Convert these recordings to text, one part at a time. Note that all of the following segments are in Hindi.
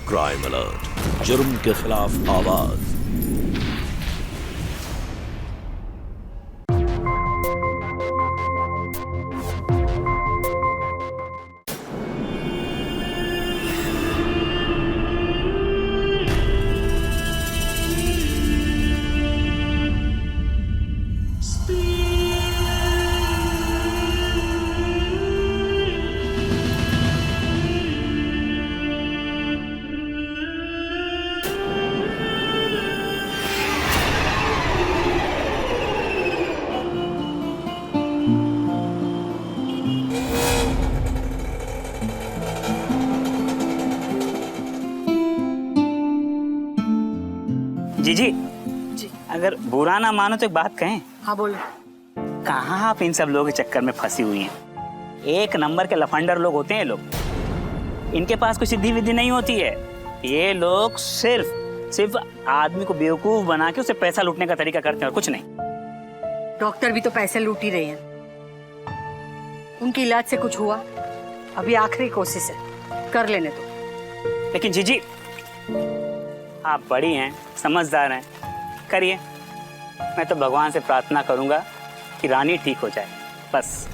क्राइम अलर्ट, जुर्म के खिलाफ आवाज। जीजी जी अगर बुरा ना मानो तो एक बात कहें। हाँ बोलो। कहाँ आप इन सब लोगों के चक्कर में फंसी हुई हैं। एक नंबर के लफंडर लोग होते हैं लोग। इनके पास कोई सिद्धि विधि नहीं होती है। ये लोग सिर्फ आदमी को बेवकूफ बना के उसे पैसा लूटने का तरीका करते हैं और कुछ नहीं। डॉक्टर भी तो पैसे लूट ही रहे हैं। उनके इलाज से कुछ हुआ? अभी आखिरी कोशिश है, कर लेने दो। लेकिन जीजी आप बड़ी हैं, समझदार हैं, करिए। मैं तो भगवान से प्रार्थना करूंगा कि रानी ठीक हो जाए, बस।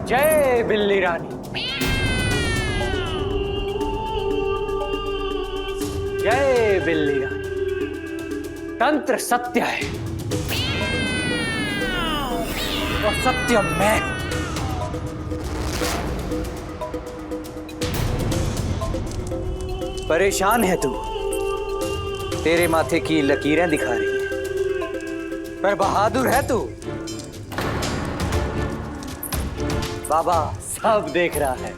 जय बिल्ली रानी, जय बिल्ली रानी। तंत्र सत्य है और सत्य मैं। परेशान है तू, तेरे माथे की लकीरें दिखा रही है, पर बहादुर है तू। बाबा सब देख रहा है।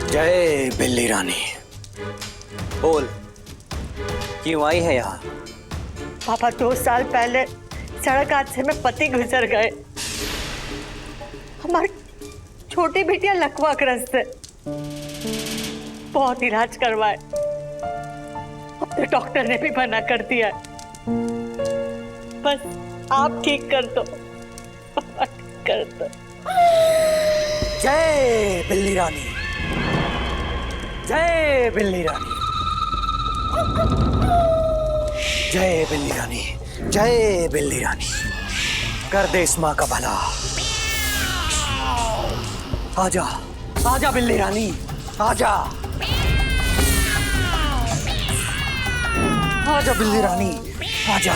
जय बिल्ली रानी, बोल क्यों आई है यहाँ? पापा 2 साल पहले सड़क हादसे में पति गुजर गए। हमारी छोटी बेटियां लकवाग्रस्त है, बहुत इलाज करवाए, तो डॉक्टर ने भी मना कर दिया। बस आप ठीक कर दो, कर दो। जय बिल्ली रानी, जय बिल्ली रानी, जय बिल्ली रानी, जय बिल्ली रानी। कर दे इस माँ का भला। आजा आजा बिल्ली रानी, आजा आजा बिल्ली रानी, आजा।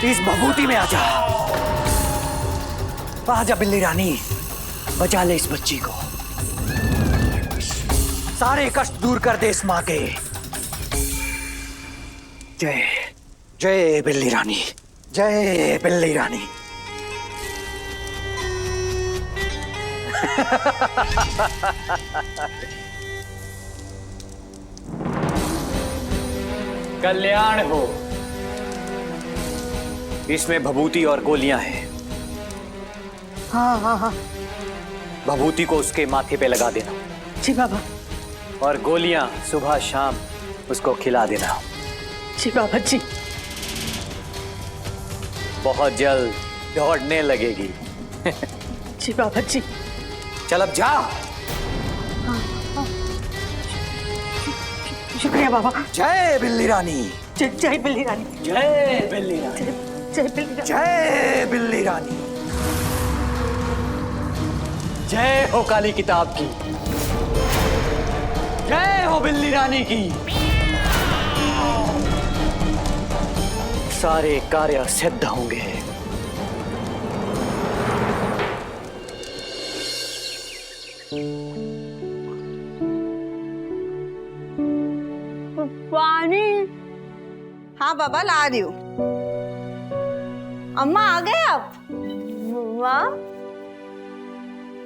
इस भभूति में आजा, आजा बिल्ली रानी, बचा ले इस बच्ची को। सारे कष्ट दूर कर दे इस माँ के। जय जय बिल्ली रानी, जय बिल्ली रानी। कल्याण हो। इसमें भभूति और गोलियां हैं। हाँ हाँ हाँ भभूति को उसके माथे पे लगा देना जी बाबा, और गोलियां सुबह शाम उसको खिला देना। जी बाबा जी। बहुत जल्द दौड़ने लगेगी। जी बाबा जी। चल अब जा। शुक्रिया बाबा। जय बिल्ली रानी। जय बिल्ली रानी। जय बिल्ली रानी। जय बिल्ली रानी। जय बिल्ली रानी। जय हो काली किताब की। जय हो बिल्ली रानी की। सारे कार्य सिद्ध होंगे। पानी। हाँ बाबा ला रही हूँ। अम्मा आ गए आप? वाह,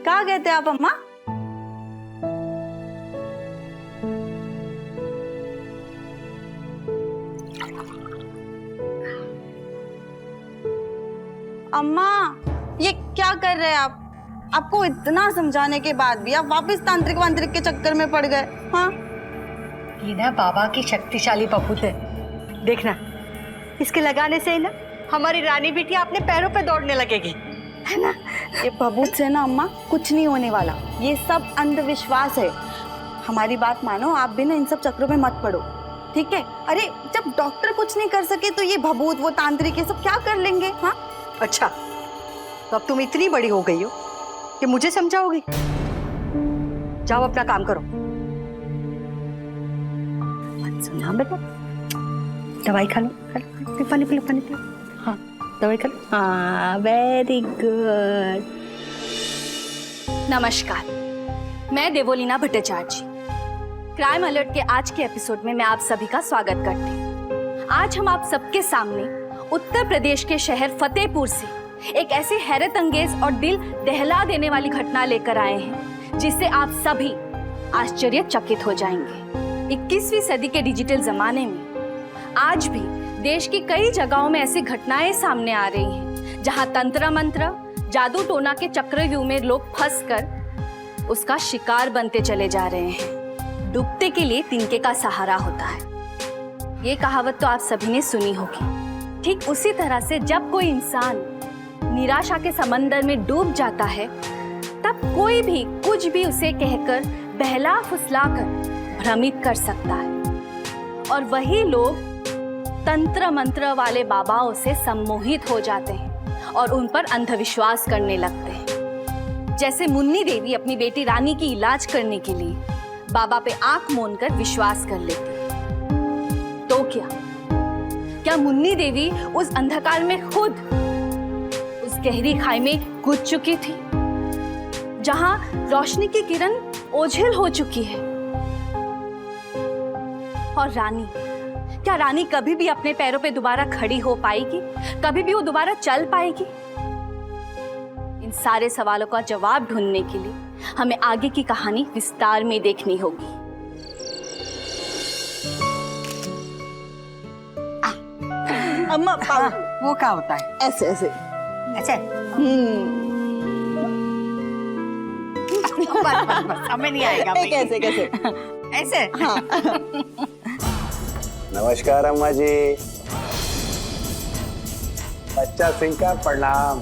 कहाँ गए थे आप अम्मा? अम्मा ये क्या कर रहे हैं आप? आपको इतना समझाने के बाद भी आप वापस तांत्रिक वांत्रिक के चक्कर में पड़ गए। हाँ, ये ना बाबा की शक्तिशाली पपूत है। देखना, इसके लगाने से ही ना हमारी रानी बिटिया अपने पैरों पे दौड़ने लगेगी, है ना? ये भभूत से ना अम्मा कुछ नहीं होने वाला। ये सब अंधविश्वास है। हमारी बात मानो, आप भी ना इन सब चक्रों में मत पड़ो, ठीक है? अरे जब डॉक्टर कुछ नहीं कर सके तो ये भभूत, वो तांत्रिक, ये सब क्या कर लेंगे? हाँ, अच्छा तो अब तुम इतनी बड़ी हो गई हो कि मुझे समझाओगी? जाओ अपना काम करो। मत सुना बेटा, दवाई खा लो, पानी पी लो, पानी पी लो। हाँ दवाई खा लो। हाँ वेरी गुड। नमस्कार, मैं देवोलीना भट्टाचार्य। क्राइम अलर्ट के आज के एपिसोड में मैं आप सभी का स्वागत करती हूँ। आज हम आप सबके सामने उत्तर प्रदेश के शहर फतेहपुर से एक ऐसी हैरत अंगेज और दिल दहला देने वाली घटना लेकर आए हैं जिससे आप सभी आश्चर्यचकित हो जाएंगे। 21वीं सदी के डिजिटल जमाने में आज भी देश की कई जगहों में ऐसी घटनाएं सामने आ रही हैं जहां तंत्र मंत्र, जादू टोना के चक्रव्यूह में लोग फंसकर उसका शिकार बनते चले जा रहे हैं। डूबते के लिए तिनके का सहारा होता है। ये कहावत तो आप सभी ने सुनी होगी। ठीक उसी तरह से जब कोई इंसान निराशा के समंदर में डूब जाता है तब कोई भी कुछ भी उसे कहकर बहला फुसलाकर भ्रमित कर सकता है और वही लोग तंत्र मंत्र वाले बाबाओं से सम्मोहित हो जाते हैं और उन पर अंधविश्वास करने लगते हैं। जैसे मुन्नी देवी अपनी बेटी रानी की इलाज करने के लिए बाबा पे आंख मूंद कर विश्वास कर लेती है। तो क्या मुन्नी देवी उस अंधकार में खुद उस गहरी खाई में कूद चुकी थी जहां रोशनी की किरण ओझल हो चुकी है? और रानी, क्या रानी कभी भी अपने पैरों पे दोबारा खड़ी हो पाएगी? कभी भी वो दोबारा चल पाएगी? इन सारे सवालों का जवाब ढूंढने के लिए हमें आगे की कहानी विस्तार में देखनी होगी। अम्मा वो क्या होता है? ऐसे ऐसे। अच्छा बस हमें नहीं आएगा भाई। कैसे कैसे? ऐसे? हाँ। नमस्कार अम्मा जी। बच्चा सिंह का प्रणाम।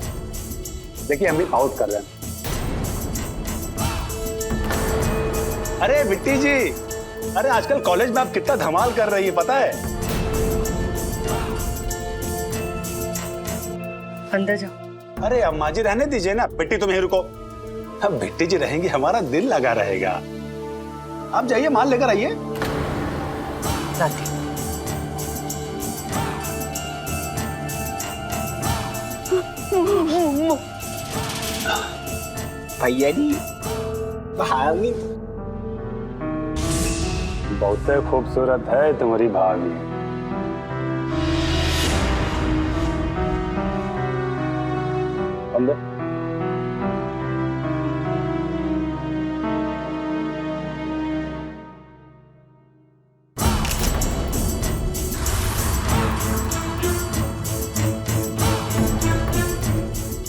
देखिए हम भी पाउट कर रहे हैं। अरे बिट्टी जी, अरे आजकल कॉलेज में आप कितना धमाल कर रही है पता है? अंदर जाओ। अरे अम्मा जी रहने दीजिए ना, बिट्टी तुम यहीं रुको। अब बिट्टी जी रहेंगी हमारा दिल लगा रहेगा। आप जाइए माल लेकर आइए। भैया जी भाभी बहुत खूबसूरत है तुम्हारी भाभी। अंदर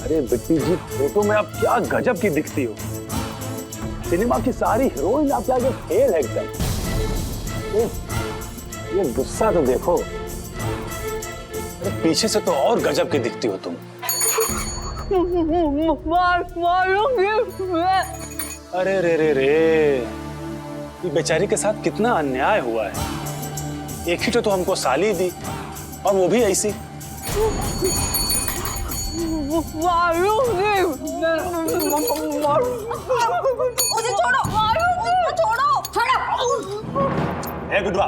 अरे बिट्टी जी, फोटो में आप क्या गजब की दिखती हो। सिनेमा की सारी हीरोइन आपके आगे फेल है एकदम। ये गुस्सा तो देखो। अरे पीछे से तो और गजब की दिखती हो तुम। अरे रे रे रे, ये बेचारी के साथ कितना अन्याय हुआ है। एक ही तो हमको साली दी और वो भी ऐसी। मुझे छोड़ो, छोड़ो, छोड़ो। ए गुड्डा,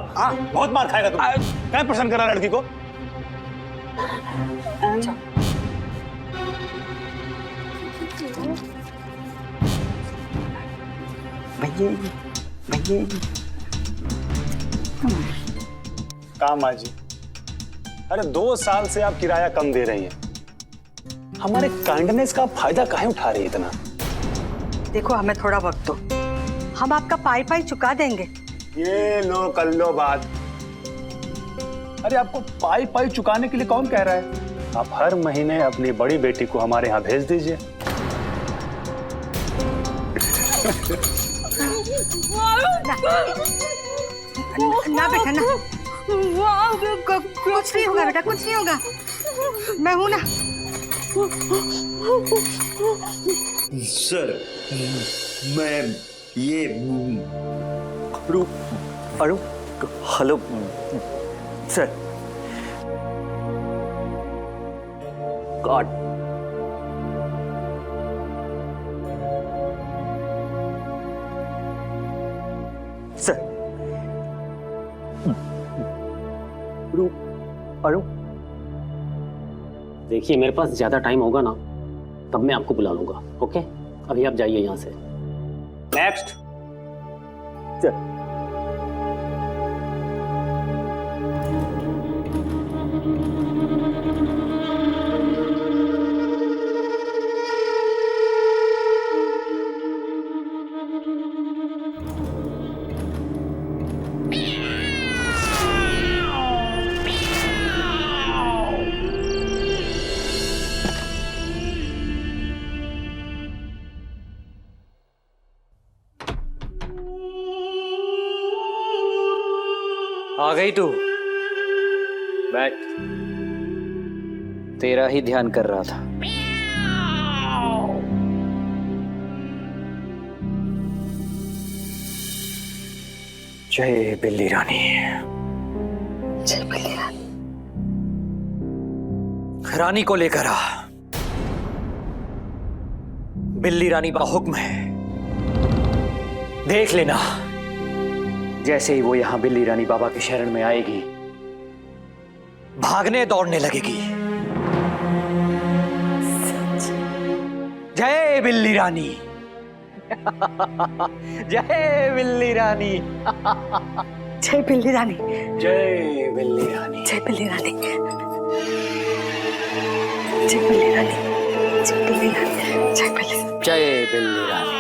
बहुत मार खाएगा तू। क्या पसंद कर रहा लड़की को? काम आजी, अरे 2 साल से आप किराया कम दे रही हैं। हमारे काइंडनेस का फायदा काहे उठा रही है इतना? देखो हमें थोड़ा वक्त दो, हम आपका पाई पाई चुका देंगे। ये लो कर लो बात। अरे आपको पाई पाई चुकाने के लिए कौन कह रहा है? आप हर महीने अपनी बड़ी बेटी को हमारे यहाँ भेज दीजिए। ना बेटा ना, कुछ नहीं होगा बेटा, कुछ नहीं होगा, मैं हूं ना। सर, मैं ये अरु, हेलो सर। God, sir. अरु, देखिए मेरे पास ज्यादा टाइम होगा ना तब मैं आपको बुला लूंगा। ओके, अभी आप जाइए यहाँ से। नेक्स्ट। सर। आ गई तू? बैठ। तेरा ही ध्यान कर रहा था। जय बिल्ली रानी। जय बिल्ली रानी। रानी को लेकर आ। बिल्ली रानी का हुक्म है। देख लेना, जैसे ही वो यहां बिल्ली रानी बाबा के शरण में आएगी, भागने दौड़ने लगेगी। जय बिल्ली रानी। जय बिल्ली रानी। जय बिल्ली रानी। जय बिल्ली रानी। जय बिल्ली रानी। जय बिल्ली रानी। जय बिल्ली रानी। जय बिल्ली। जय बिल्ली रानी।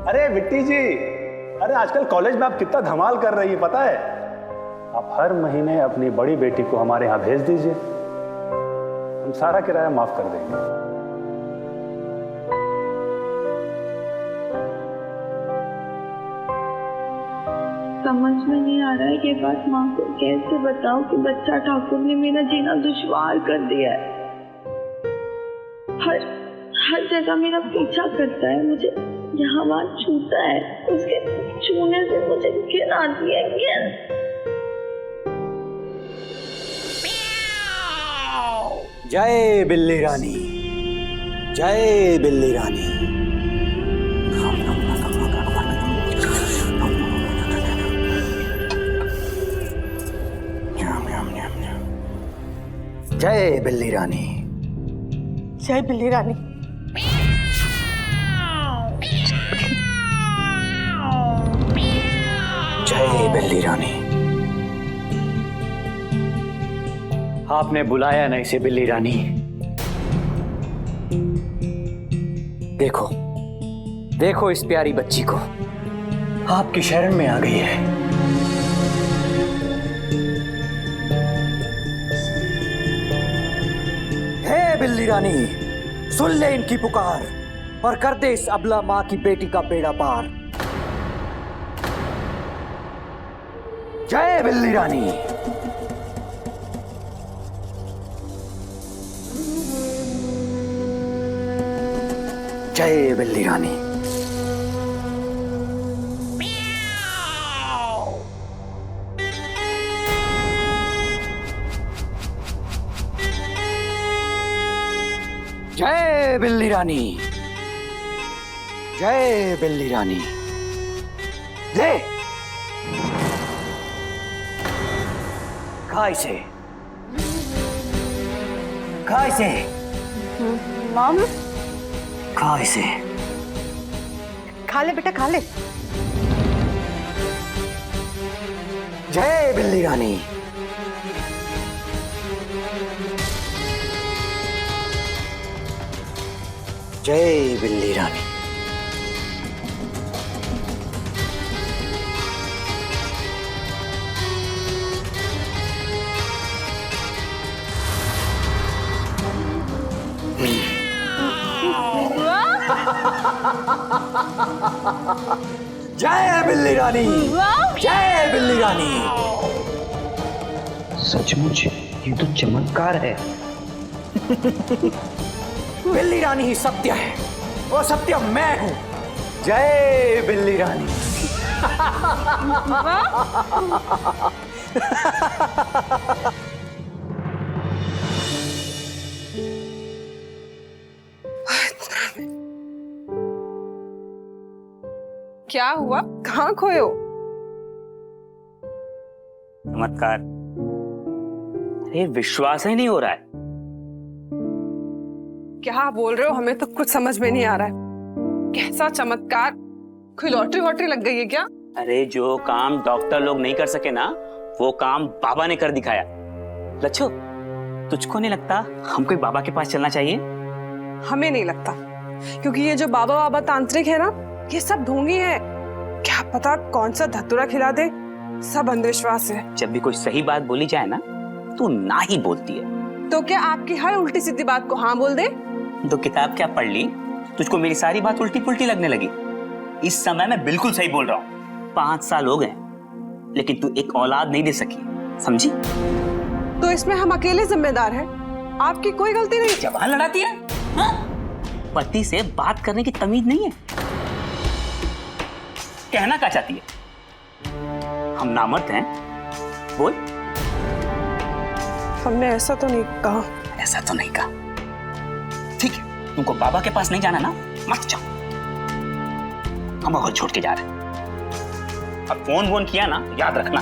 अरे बिट्टी जी, अरे आजकल कॉलेज में आप कितना धमाल कर रही है पता है? आप हर महीने अपनी बड़ी बेटी को हमारे यहाँ भेज दीजिए, हम सारा किराया माफ कर देंगे। समझ में नहीं आ रहा है ये बात माँ को कैसे बताऊं कि बच्चा ठाकुर ने मेरा जीना दुश्वार कर दिया है। हर जगह मेरा पीछा करता है, मुझे यहाँ वहाँ छूता है, उसके छूने से मुझे घिन आती है, घिन। जय बिल्ली रानी। जय बिल्ली रानी। जय बिल्ली रानी। जय बिल्ली रानी। जय बिल्ली रानी। आपने बुलाया ना इसे बिल्ली रानी, देखो देखो इस प्यारी बच्ची को, आपकी शरण में आ गई है। हे बिल्ली रानी, सुन ले इनकी पुकार और कर दे इस अबला मां की बेटी का बेड़ा पार। जय बिल्ली रानी। जय बिल्ली रानी। जय बिल्ली रानी। जय बिल्ली रानी। ले खा इसे, खा इसे, मॉम खा इसे। खा ले बेटा, खा ले। जय बिल्ली रानी। जय बिल्ली रानी। जय बिल्ली रानी। जय बिल्ली रानी। सचमुच ये तो चमत्कार है। बिल्ली रानी ही सत्य है, वो सत्य मैं हूं। जय बिल्ली रानी। क्या हुआ, कहाँ खोए हो? चमत्कार। अरे विश्वास ही नहीं हो रहा है। क्या बोल रहे हो? हमें तो कुछ समझ में नहीं आ रहा है। कैसा चमत्कार? कोई लॉटरी वॉटरी लग गई है क्या? अरे जो काम डॉक्टर लोग नहीं कर सके ना, वो काम बाबा ने कर दिखाया। लच्छो, तुझको नहीं लगता हम कोई बाबा के पास चलना चाहिए? हमें नहीं लगता, क्योंकि ये जो बाबा बाबा तांत्रिक है ना, ये सब ढोंगी है। क्या पता कौन सा धतूरा खिला दे। सब अंधविश्वास है। जब भी कोई सही बात बोली जाए ना, तू ना ही बोलती है। तो क्या आपकी हर उल्टी सीधी बात को हाँ बोल दे? तो किताब क्या पढ़ ली, तुझको मेरी सारी बात उल्टी पुल्टी लगने लगी? इस समय मैं बिल्कुल सही बोल रहा हूँ। 5 साल हो गए लेकिन तू एक औलाद नहीं दे सकी, समझी? तो इसमें हम अकेले जिम्मेदार हैं। आपकी कोई गलती नहीं। जवान लड़ाती है हाँ? पति से बात करने की तमीज नहीं है। कहना क्या चाहती है? हम नामर्द हैं? बोल। हमने ऐसा तो नहीं कहा। ऐसा तो नहीं कहा। ठीक है, तुमको बाबा के पास नहीं जाना ना, मत जाओ। हम घर छोड़ के जा रहे हैं। और फोन वोन किया ना, याद रखना।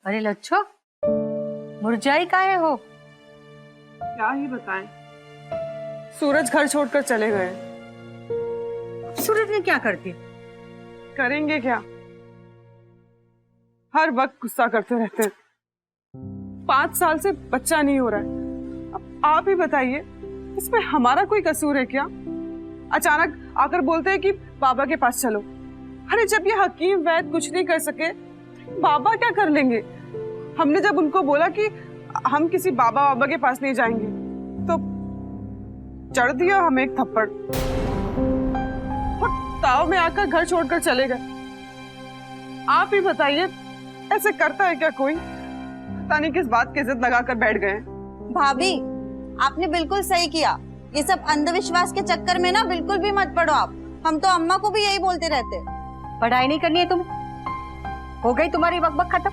अरे लच्छो, मुरझाई काहे हो? क्या ही बताएं, सूरज घर छोड़कर चले गए। सूरज ने क्या कर दिया? करेंगे क्या, हर वक्त गुस्सा करते रहते हैं। 5 साल से बच्चा नहीं हो रहा है। अब आप ही बताइए, इसमें हमारा कोई कसूर है क्या? अचानक आकर बोलते हैं कि बाबा के पास चलो। अरे जब ये हकीम वैद्य कुछ नहीं कर सके, बाबा क्या कर लेंगे? हमने जब उनको बोला कि हम किसी बाबा बाबा के पास नहीं जाएंगे, तो चढ़ दिया हमें एक थप्पड़ और ताव में आकर घर छोड़कर चले गए। आप ही बताइए, ऐसे करता है क्या कोई? पता नहीं किस बात की जिद लगाकर बैठ गए। भाभी, आपने बिल्कुल सही किया। ये सब अंधविश्वास के चक्कर में ना बिल्कुल भी मत पड़ो आप। हम तो अम्मा को भी यही बोलते रहते। पढ़ाई नहीं करनी है तुम्हें? हो गई तुम्हारी बकबक खत्म?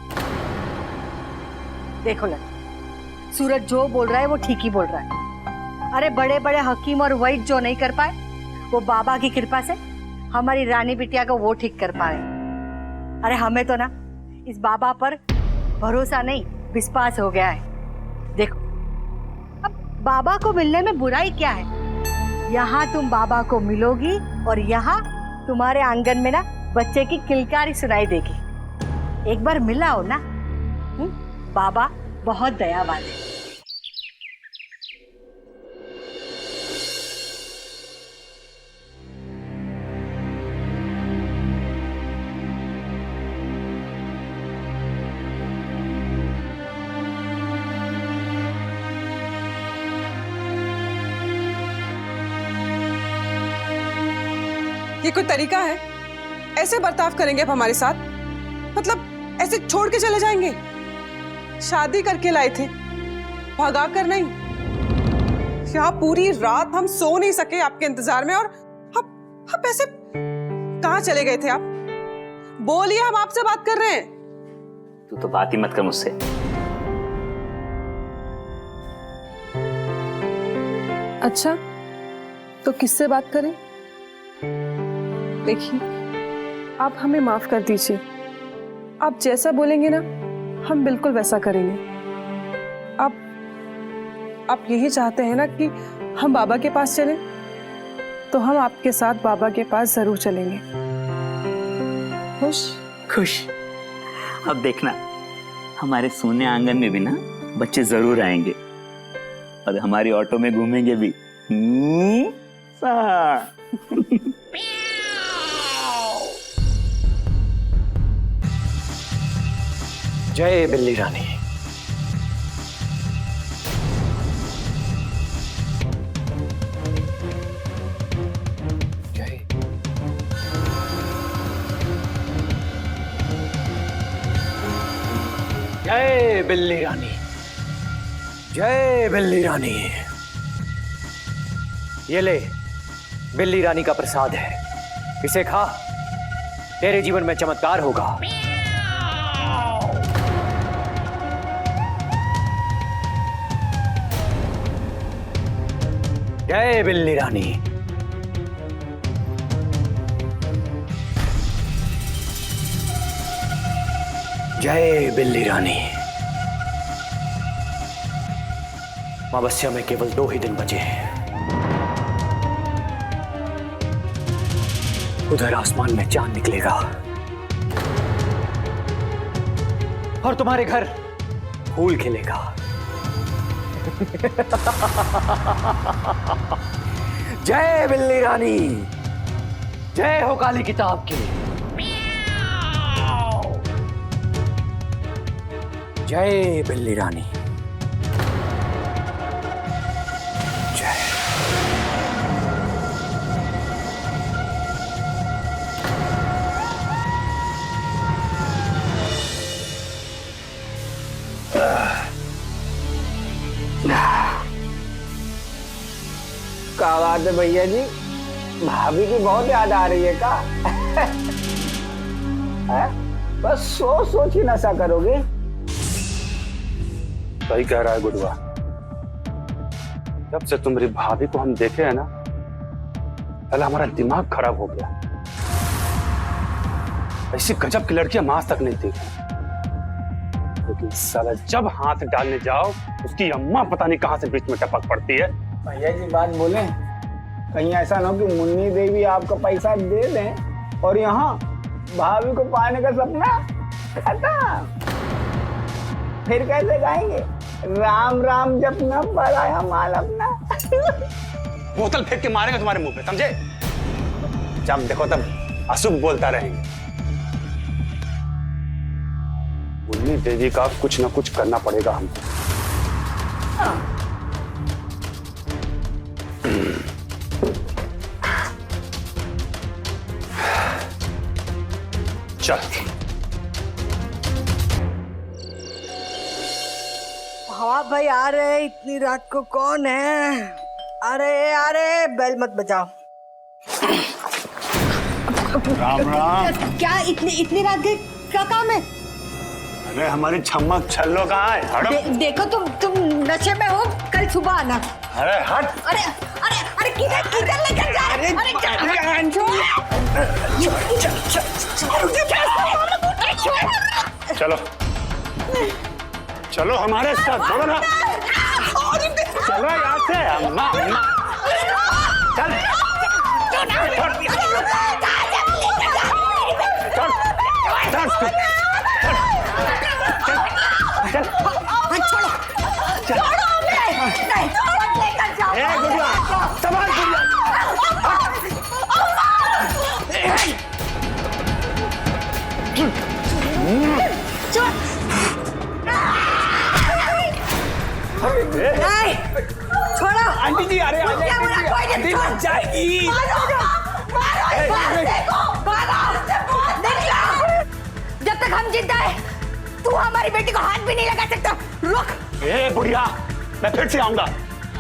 देखो लड़की, सूरज जो बोल रहा है वो ठीक ही बोल रहा है। अरे बड़े बड़े हकीम और वैद्य जो नहीं कर पाए, वो बाबा की कृपा से हमारी रानी बिटिया को वो ठीक कर पाए। अरे हमें तो ना इस बाबा पर भरोसा नहीं विश्वास हो गया है। देखो अब बाबा को मिलने में बुराई क्या है? यहाँ तुम बाबा को मिलोगी और यहाँ तुम्हारे आंगन में ना बच्चे की किलकारी सुनाई देगी। एक बार मिलाओ ना। बाबा बहुत दयावान है। ये कोई तरीका है? ऐसे बर्ताव करेंगे आप हमारे साथ? मतलब ऐसे छोड़ के चले जाएंगे? शादी करके लाए थे, भगा कर नहीं। यहाँ पूरी रात हम सो नहीं सके आपके इंतजार में, और आप ऐसे कहाँ चले गए थे आप? बोलिए, हम आपसे बात कर रहे हैं। तू तो बात ही मत कर मुझसे। अच्छा, तो किससे बात करें? देखिए, आप हमें माफ कर दीजिए। आप जैसा बोलेंगे ना, हम बिल्कुल वैसा करेंगे। आप यही चाहते हैं ना कि हम बाबा के पास चलें, तो हम आपके साथ बाबा के पास जरूर चलेंगे। खुश? खुश। अब देखना, हमारे सोने आंगन में भी ना बच्चे जरूर आएंगे और हमारी ऑटो में घूमेंगे भी। जय बिल्ली रानी। जय। जय बिल्ली रानी। जय बिल्ली रानी। ये ले, बिल्ली रानी का प्रसाद है, इसे खा, तेरे जीवन में चमत्कार होगा। जय बिल्ली रानी। जय बिल्ली रानी। अमावस्या में केवल 2 ही दिन बचे हैं। उधर आसमान में चांद निकलेगा और तुम्हारे घर फूल खिलेगा। जय बिल्ली रानी। जय हो काली किताब की। जय बिल्ली रानी। जय। क्या बात है भैया जी, भाभी की बहुत याद आ रही है का? है? बस सोच ही नशा करोगे। सही कह रहा है गुरुआ। जब से तुम्हारी भाभी को हम देखे हैं ना, पहले हमारा दिमाग खराब हो गया। ऐसी गजब की लड़कियां हम आज तक नहीं देखी, लेकिन साला जब हाथ डालने जाओ उसकी अम्मा पता नहीं कहां से बीच में टपक पड़ती है। भैया जी बात बोले, कहीं ऐसा ना हो कि मुन्नी देवी आपको पैसा दे दें और यहाँ भाभी को पाने का सपना खत्म। फिर कैसे गाएंगे राम राम जपना बड़ा माल अपना। बोतल फेंक के मारेंगे तुम्हारे मुंह पे, समझे? जब देखो तब अशुभ बोलता रहेंगे। मुन्नी देवी का कुछ ना कुछ करना पड़ेगा हमको। चल। हाँ भाई आ रहे, इतनी रात को कौन है? अरे अरे बेल मत बजाओ। राम राम। क्या इतनी रात के क्या काम है? अरे हमारी छम्मक छल्लो कहाँ है? हटो। देखो तुम नशे में हो, कल सुबह आना। अरे हट। अरे अरे अरे किधर लेकर जा रहे? अरे चलो चलो हमारे साथ, चलो ना, चलो यहाँ से। अम्मा अम्मा चल छोड़ो आंटी जी, अरे आंटी लग जाएगी। जब तक हम जिंदा है तू हमारी बेटी को हाथ भी नहीं लगा सकता। रुक। ए बुढ़िया, मैं फिर से आऊंगा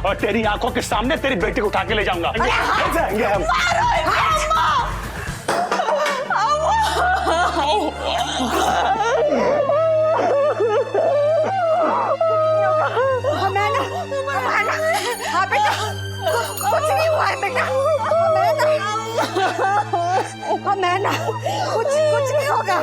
और तेरी आंखों के सामने तेरी बेटी को उठा के ले जाऊंगा। कैसे आएंगे हम? हाँ बेटा, कुछ नहीं हुआ है बेटा। मैना, कुछ नहीं होगा।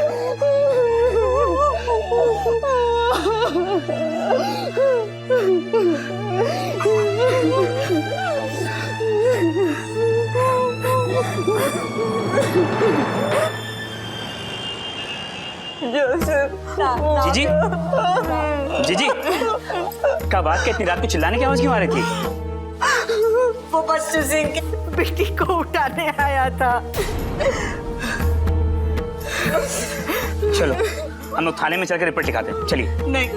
जीजी, जीजी, कब आज के इतनी रात को चिल्लाने की आवाज क्यों आ रही थी? वो बच्चू सिंह की बेटी को उठाने आया था। चलो हम लोग थाने में चलकर रिपोर्ट लिखाते हैं, चलिए। नहीं,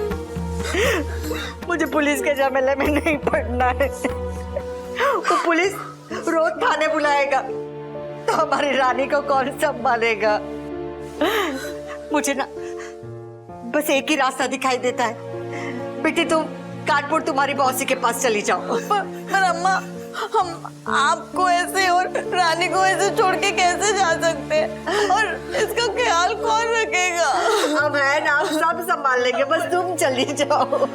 मुझे पुलिस के झमेले में नहीं पड़ना है। वो पुलिस रोज थाने बुलाएगा तो हमारी रानी को कौन संभालेगा? मुझे ना बस एक ही रास्ता दिखाई देता है, बेटी तुम कानपुर तुम्हारी मौसी के पास चली जाओ। पर अम्मा, हम आपको ऐसे और रानी को ऐसे छोड़ के कैसे जा सकते हैं? और इसका ख्याल कौन रखेगा? हम है ना, हम सब संभाल लेंगे, बस तुम चली जाओ।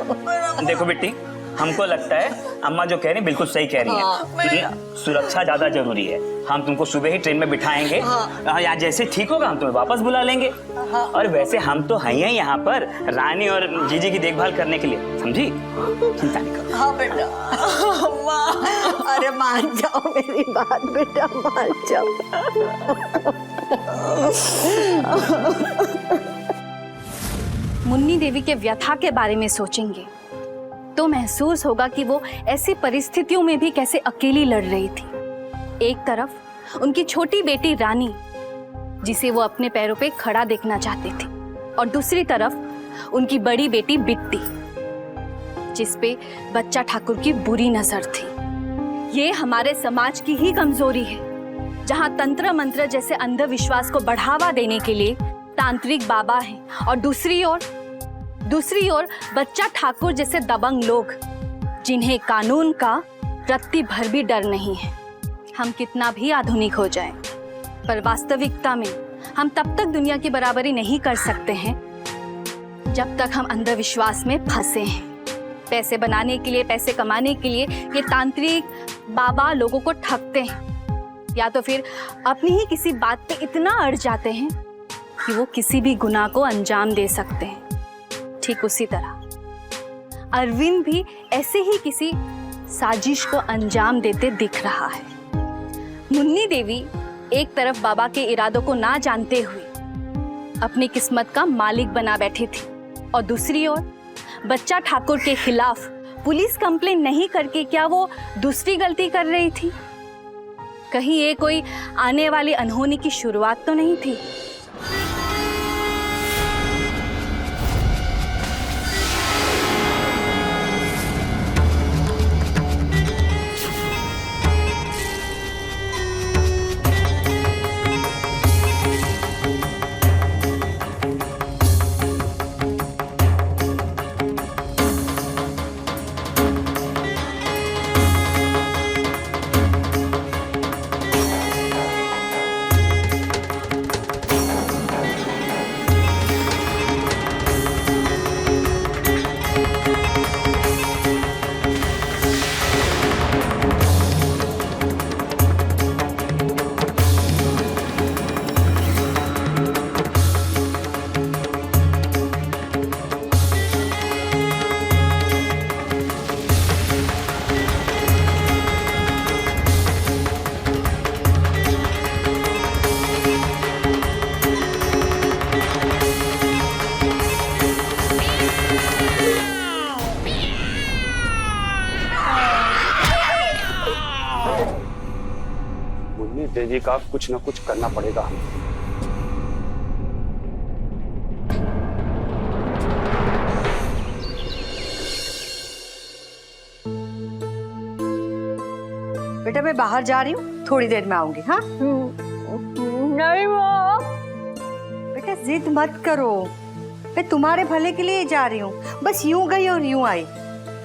देखो बेटी, हमको लगता है अम्मा जो कह रही है बिल्कुल सही कह रही है। सुरक्षा ज्यादा जरूरी है। हम तुमको सुबह ही ट्रेन में बिठाएंगे। यहाँ जैसे ठीक होगा हम तुम्हें वापस बुला लेंगे। और वैसे हम तो हैं ही यहाँ पर रानी और जीजी की देखभाल करने के लिए, समझी? चिंता नहीं करो। हाँ बेटा। अम्मा, अरे मान जाओ मेरी बात बेटा, मान जाओ। मुन्नी देवी के व्यथा के बारे में सोचेंगे तो महसूस होगा कि वो ऐसी परिस्थितियों में भी कैसे अकेली लड़ रही थी। एक तरफ उनकी छोटी बेटी रानी, जिसे वो अपने पैरों पे खड़ा देखना चाहती थी, और दूसरी तरफ उनकी बड़ी बेटी बिट्टी, जिस पे बच्चा ठाकुर की बुरी नजर थी। ये हमारे समाज की ही कमजोरी है, जहां तंत्र मंत्र जैसे अंधविश्वास को बढ़ावा देने के लिए तांत्रिक बाबा हैं, और दूसरी ओर बच्चा ठाकुर जैसे दबंग लोग, जिन्हें कानून का रत्ती भर भी डर नहीं है। हम कितना भी आधुनिक हो जाएं, पर वास्तविकता में हम तब तक दुनिया की बराबरी नहीं कर सकते हैं जब तक हम अंधविश्वास में फंसे हैं। पैसे बनाने के लिए, पैसे कमाने के लिए ये तांत्रिक बाबा लोगों को ठगते हैं, या तो फिर अपनी ही किसी बात पे इतना अड़ जाते हैं कि वो किसी भी गुनाह को अंजाम दे सकते हैं। ठीक उसी तरह अरविंद भी ऐसे ही किसी साजिश को अंजाम देते दिख रहा है। मुन्नी देवी एक तरफ बाबा के इरादों को ना जानते हुए अपनी किस्मत का मालिक बना बैठी थी, और दूसरी ओर बच्चा ठाकुर के खिलाफ पुलिस कंप्लेन नहीं करके क्या वो दूसरी गलती कर रही थी? कहीं ये कोई आने वाली अनहोनी की शुरुआत तो नहीं थी? एक आध कुछ ना कुछ करना पड़ेगा हमें। बेटा मैं बाहर जा रही हूँ, थोड़ी देर में आऊंगी। हाँ नहीं माँ। बेटा जिद मत करो, मैं तुम्हारे भले के लिए जा रही हूँ, बस यूं गई और यूं आई,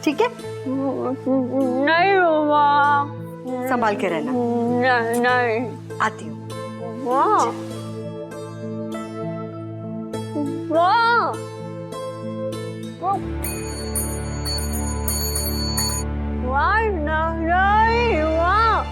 ठीक है? नहीं माँ। संभाल के रहना। नहीं। आती हूँ। माँ। माँ। नहीं माँ।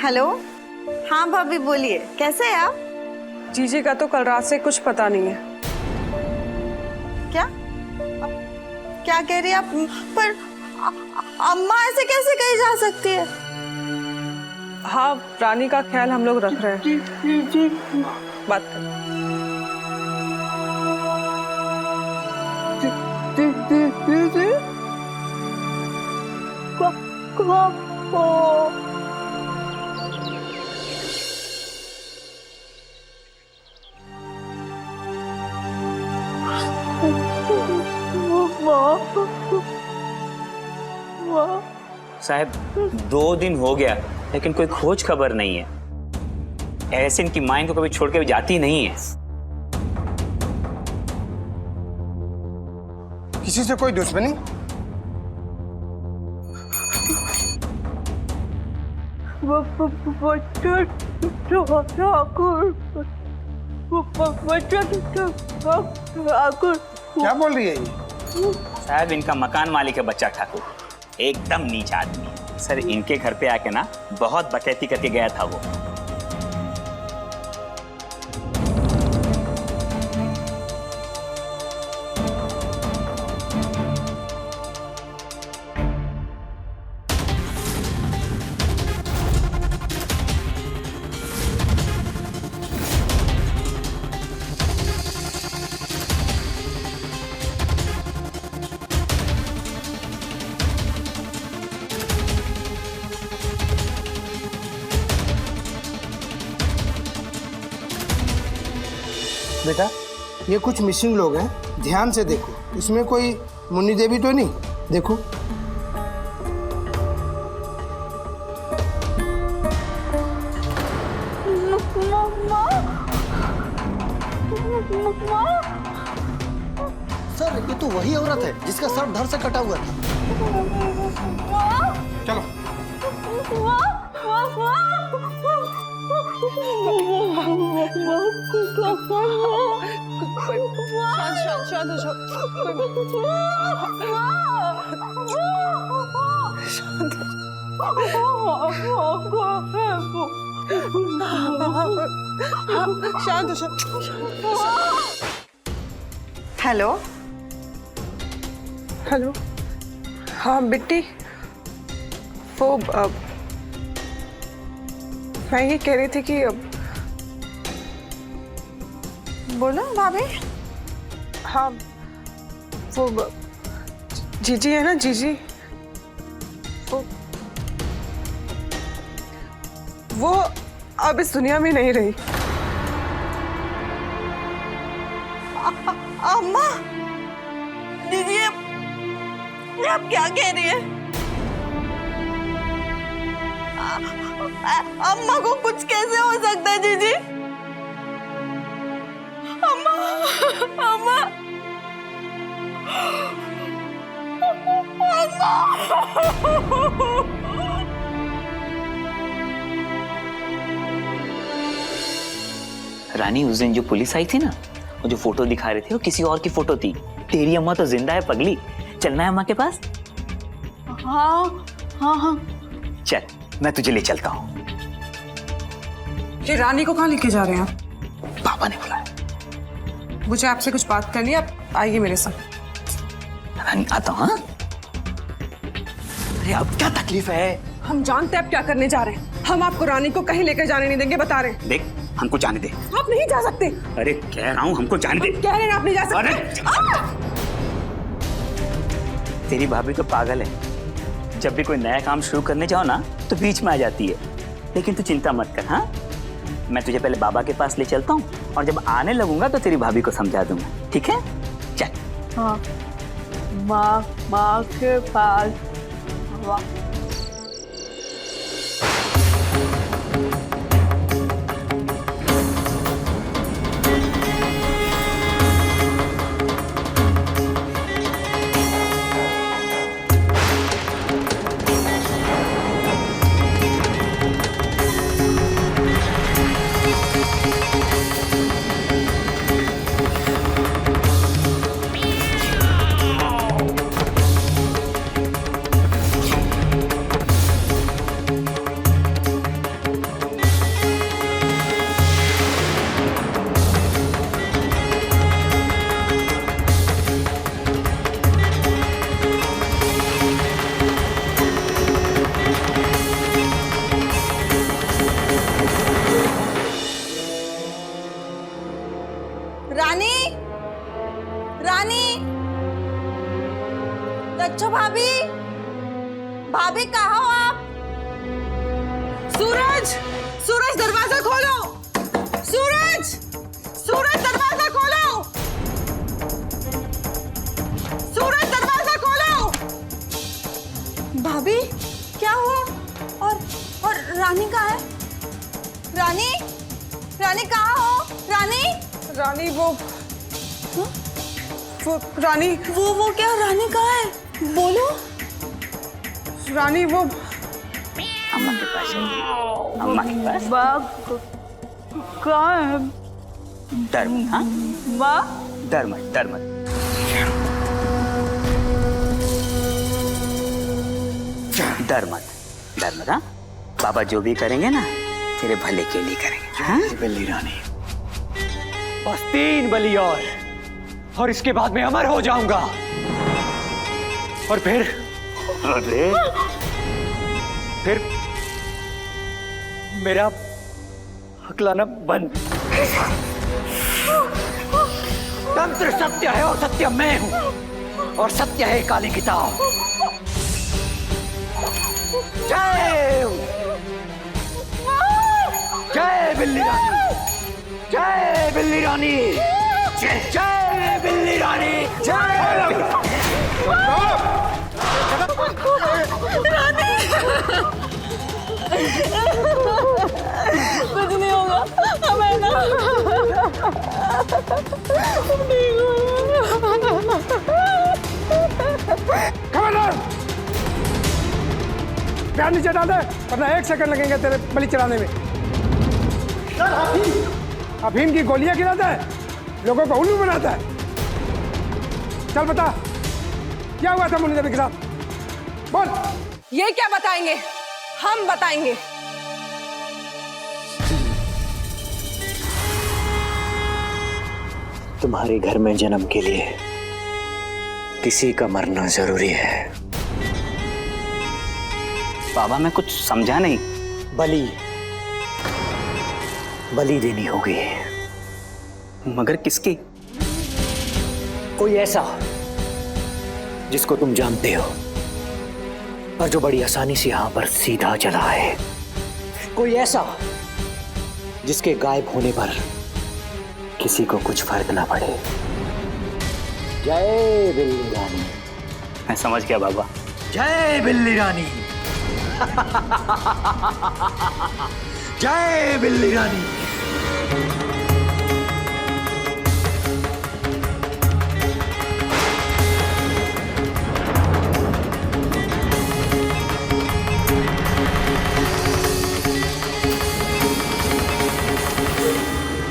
हेलो। हाँ भाभी बोलिए, कैसे हैं आप? जीजी का तो कल रात से कुछ पता नहीं है। क्या क्या कह रही है आप? पर अम्मा ऐसे कैसे कही जा सकती है? हाँ, रानी का ख्याल हम लोग रख रहे हैं। बात कर। साहब 2 दिन हो गया लेकिन कोई खोज खबर नहीं है। ऐसे इनकी माँ को कभी छोड़ के जाती नहीं है। किसी से कोई दुश्मनी? क्या बोल रही है ये? साहब इनका मकान मालिक है बच्चा ठाकुर, एकदम नीच आदमी है। सर इनके घर पे आके ना बहुत बकैती करके गया था वो। बेटा ये कुछ मिसिंग लोग हैं, ध्यान से देखो। इसमें कोई मुन्नी देवी तो नहीं? देखो। सर ये तो वही औरत है जिसका सर धड़ से कटा हुआ था। चलो। शांत हो जाओ। शांत हो, शांत। हेलो हेलो, हाँ बिट्टी, वो मैं ये कह रही थी कि बोलो भाभी। हाँ, वो जीजी है ना, जीजी, वो अब इस दुनिया में नहीं रही। अम्मा, दीदी ये आप क्या कह रही है? अम्मा को कुछ कैसे हो सकता है जीजी? अम्मा, अम्मा, रानी, उस दिन जो पुलिस आई थी ना, वो जो फोटो दिखा रहे थे वो किसी और की फोटो थी। तेरी अम्मा तो जिंदा है पगली। चलना है अम्मा के पास? हाँ हाँ हाँ, चल, मैं तुझे ले चलता हूँ। ये रानी को कहाँ लेके जा रहे हैं आप? पापा ने बुलाया। मुझे आपसे कुछ बात करनी है, आप आइए मेरे साथ। रानी, आता हूँ। हाँ? अरे अब क्या तकलीफ है? हम जानते हैं आप क्या करने जा रहे हैं। हम आपको रानी को कहीं लेकर जाने नहीं देंगे, बता रहे हैं। देख, हमको जाने दे। आप नहीं जा सकते। अरे कह रहा हूँ हमको जाने दे। कह रहे हैं आप नहीं जा सकते। अरे तेरी भाभी तो पागल है। जब भी कोई नया काम शुरू करने जाओ ना तो बीच में आ जाती है। लेकिन तू चिंता मत कर। हाँ, मैं तुझे पहले बाबा के पास ले चलता हूँ और जब आने लगूंगा तो तेरी भाभी को समझा दूंगा, ठीक है? चल। हाँ, माँ के पास। रानी, रानी, अच्छा भाभी, भाभी कहाँ हो आप? सूरज, सूरज दरवाजा खोलो। सूरज, सूरज दरवाजा खोलो। सूरज दरवाजा खोलो। भाभी क्या हुआ? और रानी कहाँ है? रानी, रानी कहाँ हो? रानी, रानी वो रानी, वो क्या? रानी कहाँ है? बोलो। रानी वो अम्मा के पास जाइए। अम्मा के पास। कहाँ है? डर मत। हाँ, डर मत, डर मत। डर मत, डर मत। हाँ, बाबा जो भी करेंगे ना तेरे भले के लिए करेंगे। हाँ? बिल्ली रानी, बस 3 बलि और इसके बाद मैं अमर हो जाऊंगा। और फिर मेरा हकलाना बंद। तंत्र सत्य है और सत्य मैं हूं और सत्य है काली किताब। जय जय बिल्ली रानी, जय बिल्ली रानी, जय बिल्ली रानी, जय कुछ नहीं होगा हमें ना। पैर नीचे डाल दे वरना 1 सेकंड लगेंगे तेरे बलि चढ़ाने में। अफीम की गोलियां गिराता है, लोगों को उल्लू बनाता है। चल बता क्या हुआ था मुन्नी देवी के साथ, बोल। ये क्या बताएंगे? हम बताएंगे। तुम्हारे घर में जन्म के लिए किसी का मरना जरूरी है। बाबा मैं कुछ समझा नहीं। बलि देनी होगी। मगर किसकी? कोई ऐसा जिसको तुम जानते हो और जो बड़ी आसानी से यहां पर सीधा चला है। कोई ऐसा जिसके गायब होने पर किसी को कुछ फर्क ना पड़े। जय बिल्ली रानी। मैं समझ गया बाबा। जय बिल्ली रानी। जय बिल्ली रानी।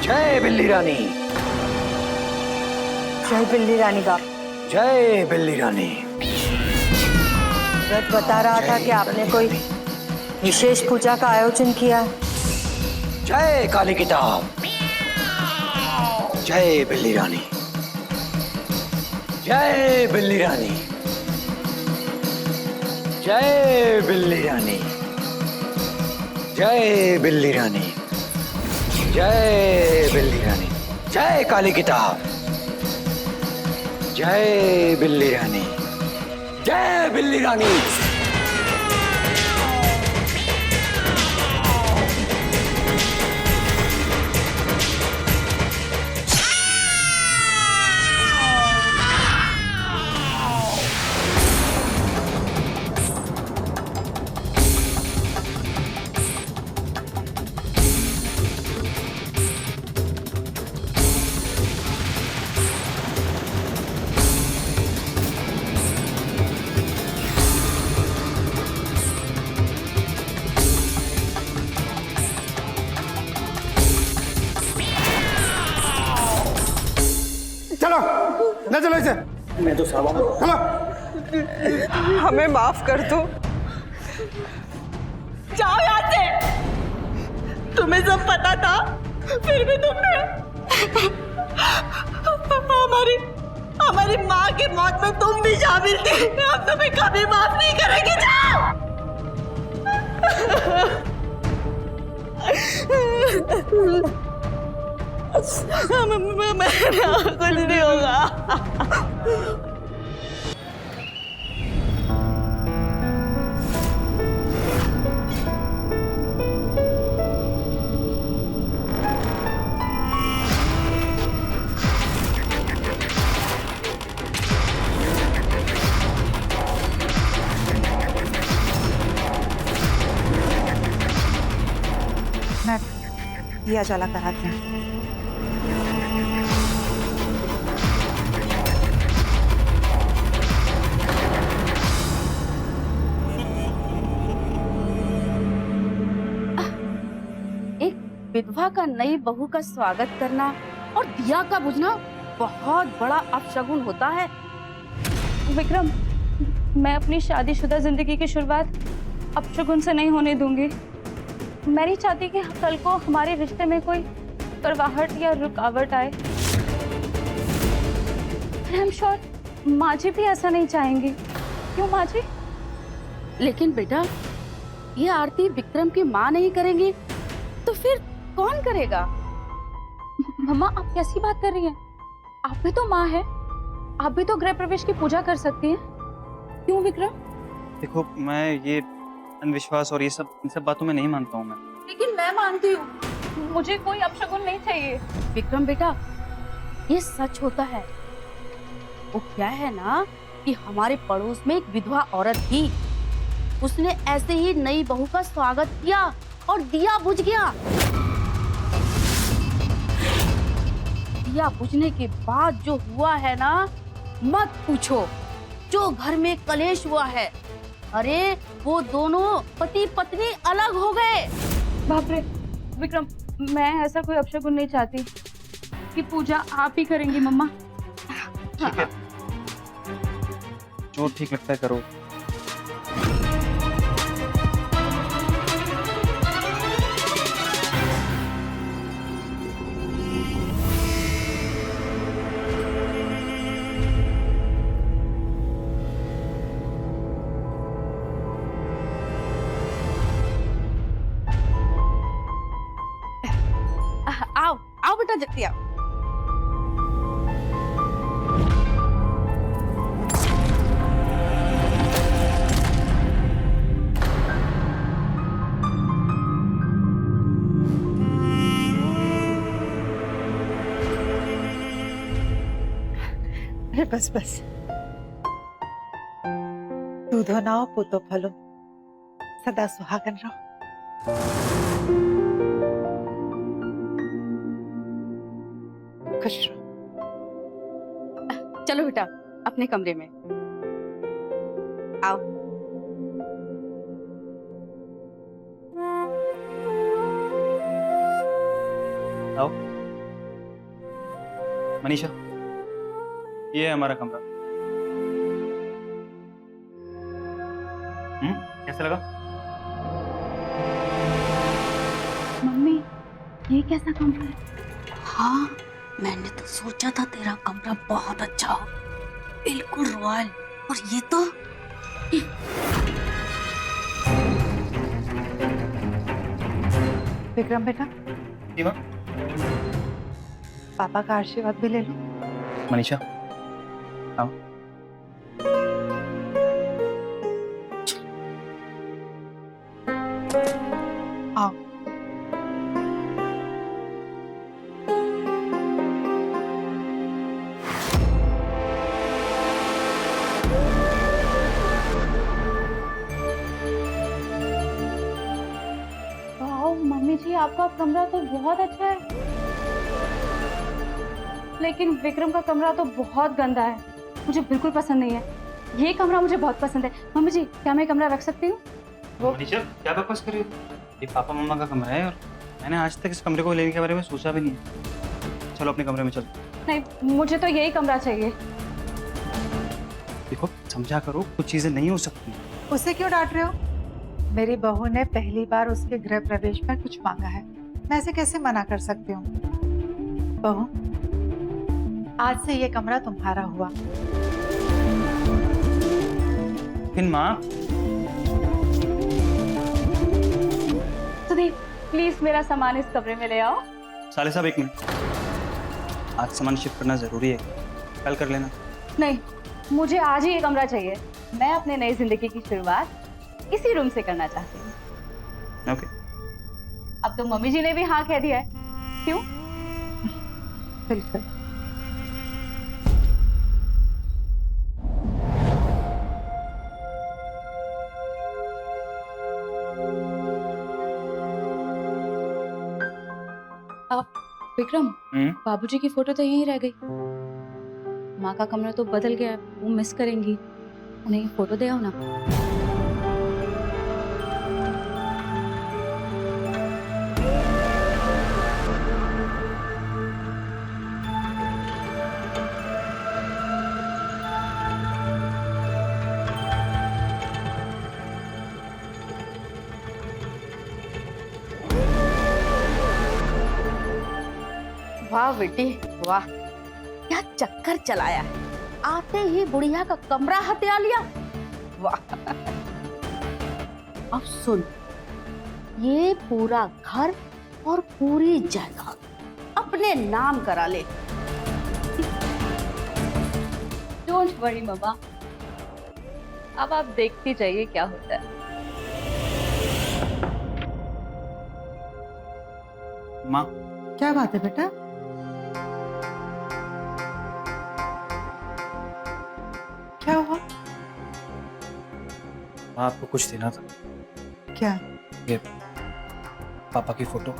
जय बिल्ली रानी। जय बिल्ली रानी बाप। जय बिल्ली रानी। व्रत बता रहा था कि आपने कोई विशेष पूजा का आयोजन किया है। जय काली किताब। जय बिल्ली रानी। जय बिल्ली रानी। जय बिल्ली रानी। जय बिल्ली रानी। जय बिल्ली रानी। जय काली किताब। जय बिल्ली रानी। जय बिल्ली रानी। चलो न चलो इसे। मैं तो सावा हूं। चलो। हमें माफ कर दो। जाओ यहाँ से। तुम्हें सब पता था फिर भी तुमने हमारी माँ की मौत में तुम भी शामिल थे। हम तुम्हें कभी माफ नहीं करेंगे। जाओ। कुछ नहीं होगा। मैं दिया जला कराती हूँ। विधवा का नई बहू का स्वागत करना और दिया का बुझना बहुत बड़ा अपशगुन होता है। विक्रम, मैं अपनी शादीशुदा जिंदगी की शुरुआत अपशगुन से नहीं होने दूंगी। मैं नहीं चाहती कि कल को हमारे रिश्ते में कोई करवाहट या रुकावट आए। आई एम श्योर माँ जी भी ऐसा नहीं चाहेंगी। क्यों माँ जी? लेकिन बेटा, ये आरती विक्रम की माँ नहीं करेंगी तो फिर कौन करेगा? मम्मा, आप कैसी बात कर रही हैं? आप भी तो माँ है, आप भी तो गृह प्रवेश की पूजा कर सकती हैं। क्यों विक्रम? देखो, मैं ये अंधविश्वास और ये सब इन सब बातों में नहीं मानता हूँ मैं। लेकिन मैं मानती हूँ, मुझे कोई अपशगुन नहीं चाहिए। विक्रम बेटा, ये सच होता है। वो क्या है ना कि हमारे पड़ोस में एक विधवा औरत थी। उसने ऐसे ही नई बहू का स्वागत किया और दिया बुझ गया। दिया बुझने के बाद जो हुआ है ना, मत पूछो। जो घर में कलेश हुआ है, अरे वो दोनों पति पत्नी अलग हो गए। बाप रे विक्रम, मैं ऐसा कोई अपशगुन नहीं चाहती। कि पूजा आप ही करेंगी मम्मा। ठीक है, जो ठीक लगता है करो। बेटा जल्दी आओ। अरे बस बस, दूधो नाओ पूतो फलो, सदा सुहागन रहो। खुश रहो। चलो बेटा अपने कमरे में आओ। आओ मनीषा, ये है हमारा कमरा। कैसा लगा? मम्मी ये कैसा कमरा है? हाँ मैंने तो सोचा था तेरा कमरा बहुत अच्छा हो, बिल्कुल रॉयल। और ये तो विक्रम बेटा, जी माँ। पापा का आशीर्वाद भी ले लो। मनीषा आओ। आओ। वाह मम्मी जी, आपका कमरा तो बहुत अच्छा है, लेकिन विक्रम का कमरा तो बहुत गंदा है, मुझे बिल्कुल पसंद नहीं है। ये कमरा मुझे बहुत पसंद है। मम्मी जी क्या मैं कमरा रख सकती हूँ? मनीषा क्या बकवास कर रही हो? ये पापा मम्मा का कमरा है और मैंने आज तक इस कमरे को लेने के बारे में सोचा भी नहीं है। चलो अपने कमरे में चलो। नहीं, मुझे तो यही कमरा चाहिए। देखो समझा करो, कुछ चीजें नहीं हो सकती। उसे क्यों डांट रहे हो? मेरी बहू ने पहली बार उसके गृह प्रवेश पर कुछ मांगा है, मैं ऐसे कैसे मना कर सकती हूँ? बहू, आज से ये कमरा तुम्हारा हुआ। लेकिन माँ। सुदीप प्लीज मेरा सामान इस कमरे में ले आओ। साले साहब एक मिनट, आज सामान शिफ्ट करना जरूरी है, कल कर लेना। नहीं, मुझे आज ही ये कमरा चाहिए। मैं अपने नई जिंदगी की शुरुआत इसी रूम से करना चाहती हूँ। ओके। अब तो मम्मी जी ने भी हाँ कह दिया है, क्यों? बिल्कुल। विक्रम, बाबूजी की फोटो तो यहीं रह गई। माँ का कमरा तो बदल गया, वो मिस करेंगी। उन्हें ये फोटो दे आओ ना। वाह बेटी वाह, क्या चक्कर चलाया है। आते ही बुढ़िया का कमरा हत्या लिया। वाह। अब सुन, ये पूरा घर और पूरी जगह अपने नाम करा ले। डोंट वरी मम्मा, अब आप देखती जाइए क्या होता है। माँ क्या बात है बेटा? क्या हुआ? आपको कुछ देना था। क्या? ये पापा की फोटो।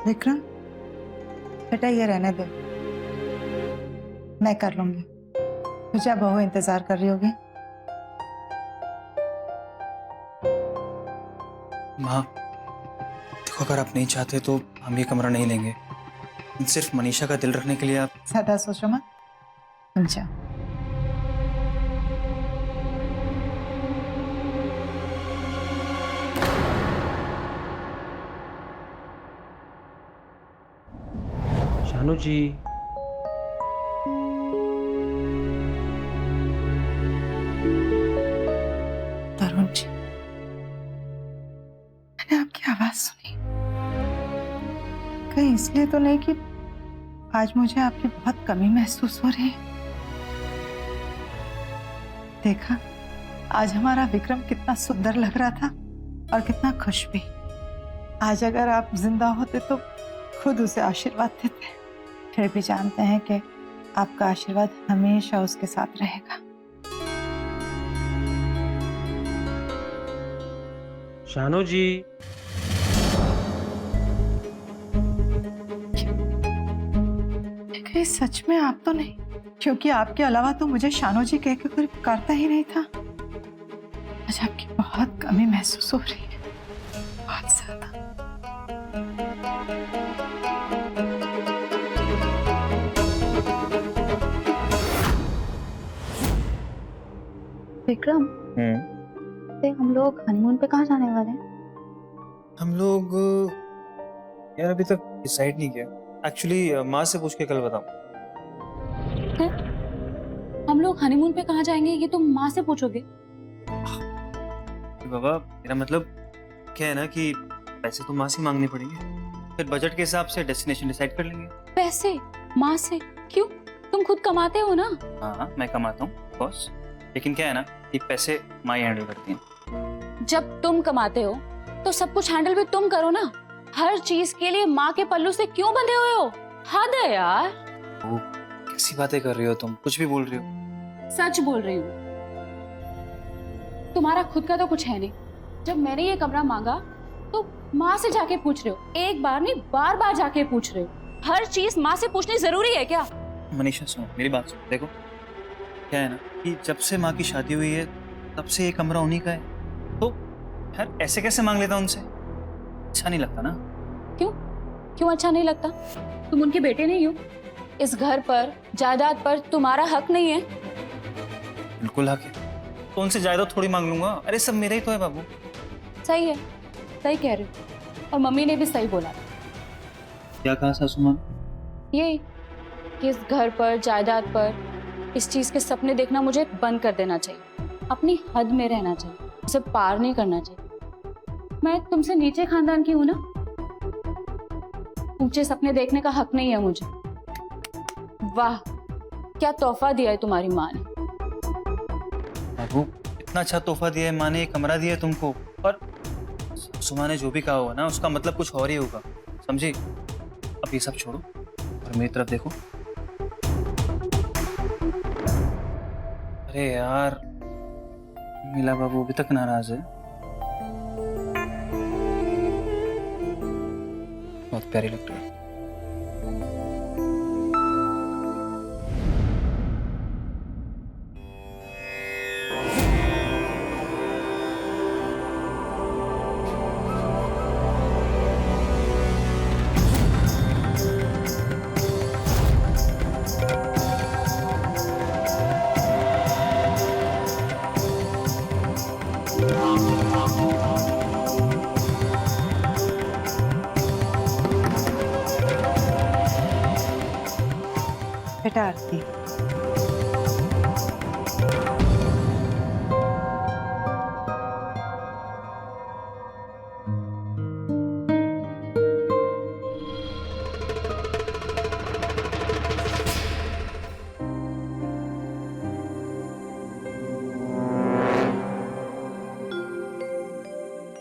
विक्रम बेटा, ये रहने दो, मैं कर लूंगी। तुझे बहू इंतजार कर रही होगी। माँ देखो, अगर आप नहीं चाहते तो हम ये कमरा नहीं लेंगे। सिर्फ मनीषा का दिल रखने के लिए आप। ज्यादा सोचो मत, तुम जाओ। शानू जी, तरुण जी, मैंने आपकी आवाज सुनी। कहीं इसलिए तो नहीं कि आज मुझे आपकी बहुत कमी महसूस हो रही है। देखा, आज हमारा विक्रम कितना सुंदर लग रहा था और कितना खुश भी। आज अगर आप जिंदा होते तो खुद उसे आशीर्वाद देते। फिर भी जानते हैं कि आपका आशीर्वाद हमेशा उसके साथ रहेगा। शानू जी, कहीं सच में आप तो नहीं? क्योंकि आपके अलावा तो मुझे शानू जी कह के कोई पुकारता ही नहीं था। आज आपकी बहुत कमी महसूस हो रही है, बहुत ज्यादा। विक्रम, हम लोग हनीमून पे कहाँ जाने वाले हैं? हम लोग यार अभी तक डिसाइड नहीं किया। एक्चुअली माँ से पूछ के कल बताऊँ। हम लोग हनीमून पे कहाँ जाएंगे ये तुम माँ से पूछोगे? बाबा, मेरा मतलब क्या है ना कि पैसे तो माँ से मांगने पड़ेंगे, फिर बजट के हिसाब से डेस्टिनेशन डिसाइड कर लेंगे। पैसे माँ से? क्यों? तुम खुद कमाते हो ना? हाँ, मैं कमाता हूँ बॉस, लेकिन क्या है ना कि पैसे माँ ही हैंडल करती हैं। जब तुम कमाते हो तो सब कुछ हैंडल भी तुम करो ना। हर चीज के लिए माँ के पल्लू से क्यों बंधे हुए हो? हद है यार। ओ, कैसी बातें कर रही हो तुम? कुछ भी बोल रही हो। सच बोल रही हूँ। तुम्हारा खुद का तो कुछ है नहीं। जब मैंने ये कमरा मांगा तो माँ से जाके पूछ रहे हो, एक बार नहीं बार बार जाके पूछ रहे हो। हर चीज माँ से पूछनी जरूरी है क्या? मनीषा सुनो, मेरी बात सुनो। देखो क्या है ना कि जब से माँ की शादी हुई है तब से ये कमरा उन्हीं का है, तो यार ऐसे कैसे मांग लेता उनसे? अच्छा नहीं लगता ना। क्यों? क्यों अच्छा नहीं लगता? तुम उनके बेटे नहीं हो। इस घर पर, जायदाद पर तुम्हारा हक नहीं है? बिल्कुल हक है। तो उनसे जायदाद थोड़ी मांग लूंगा? अरे सब मेरा ही तो है बाबू। सही है, सही कह रहे हो। और मम्मी ने भी सही बोला। क्या कहा सासू माँ? यही कि इस घर पर, जायदाद पर इस चीज के सपने देखना मुझे बंद कर देना चाहिए। अपनी हद में रहना चाहिए, उसे पार नहीं करना चाहिए। मैं तुमसे नीचे खानदान की हूं ना, ऊंचे सपने देखने का हक नहीं है मुझे। वाह, क्या तोहफा दिया है तुम्हारी माँ ने। बाबू, इतना अच्छा तोहफा दिया है माँ ने, कमरा दिया है तुमको, और सुमा ने जो भी कहा होगा ना उसका मतलब कुछ और ही होगा, समझी? अब ये सब छोड़ो और मेरी तरफ देखो। अरे यार, मीला बाबू अभी तक नाराज है। बहुत प्यारी लग रही है। बेटा आरती,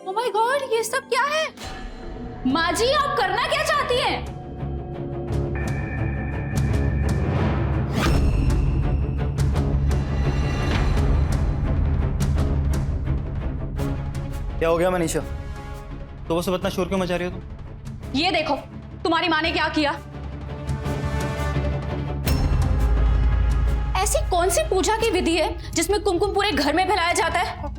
ओह माय गॉड, ये सब क्या है? माँ जी, आप करना क्या चाहती हैं? क्या हो गया मनीषा? तो वो सब इतना शोर क्यों मचा रही हो तुम? ये देखो तुम्हारी माँ ने क्या किया। ऐसी कौन सी पूजा की विधि है जिसमें कुमकुम पूरे घर में फैलाया जाता है?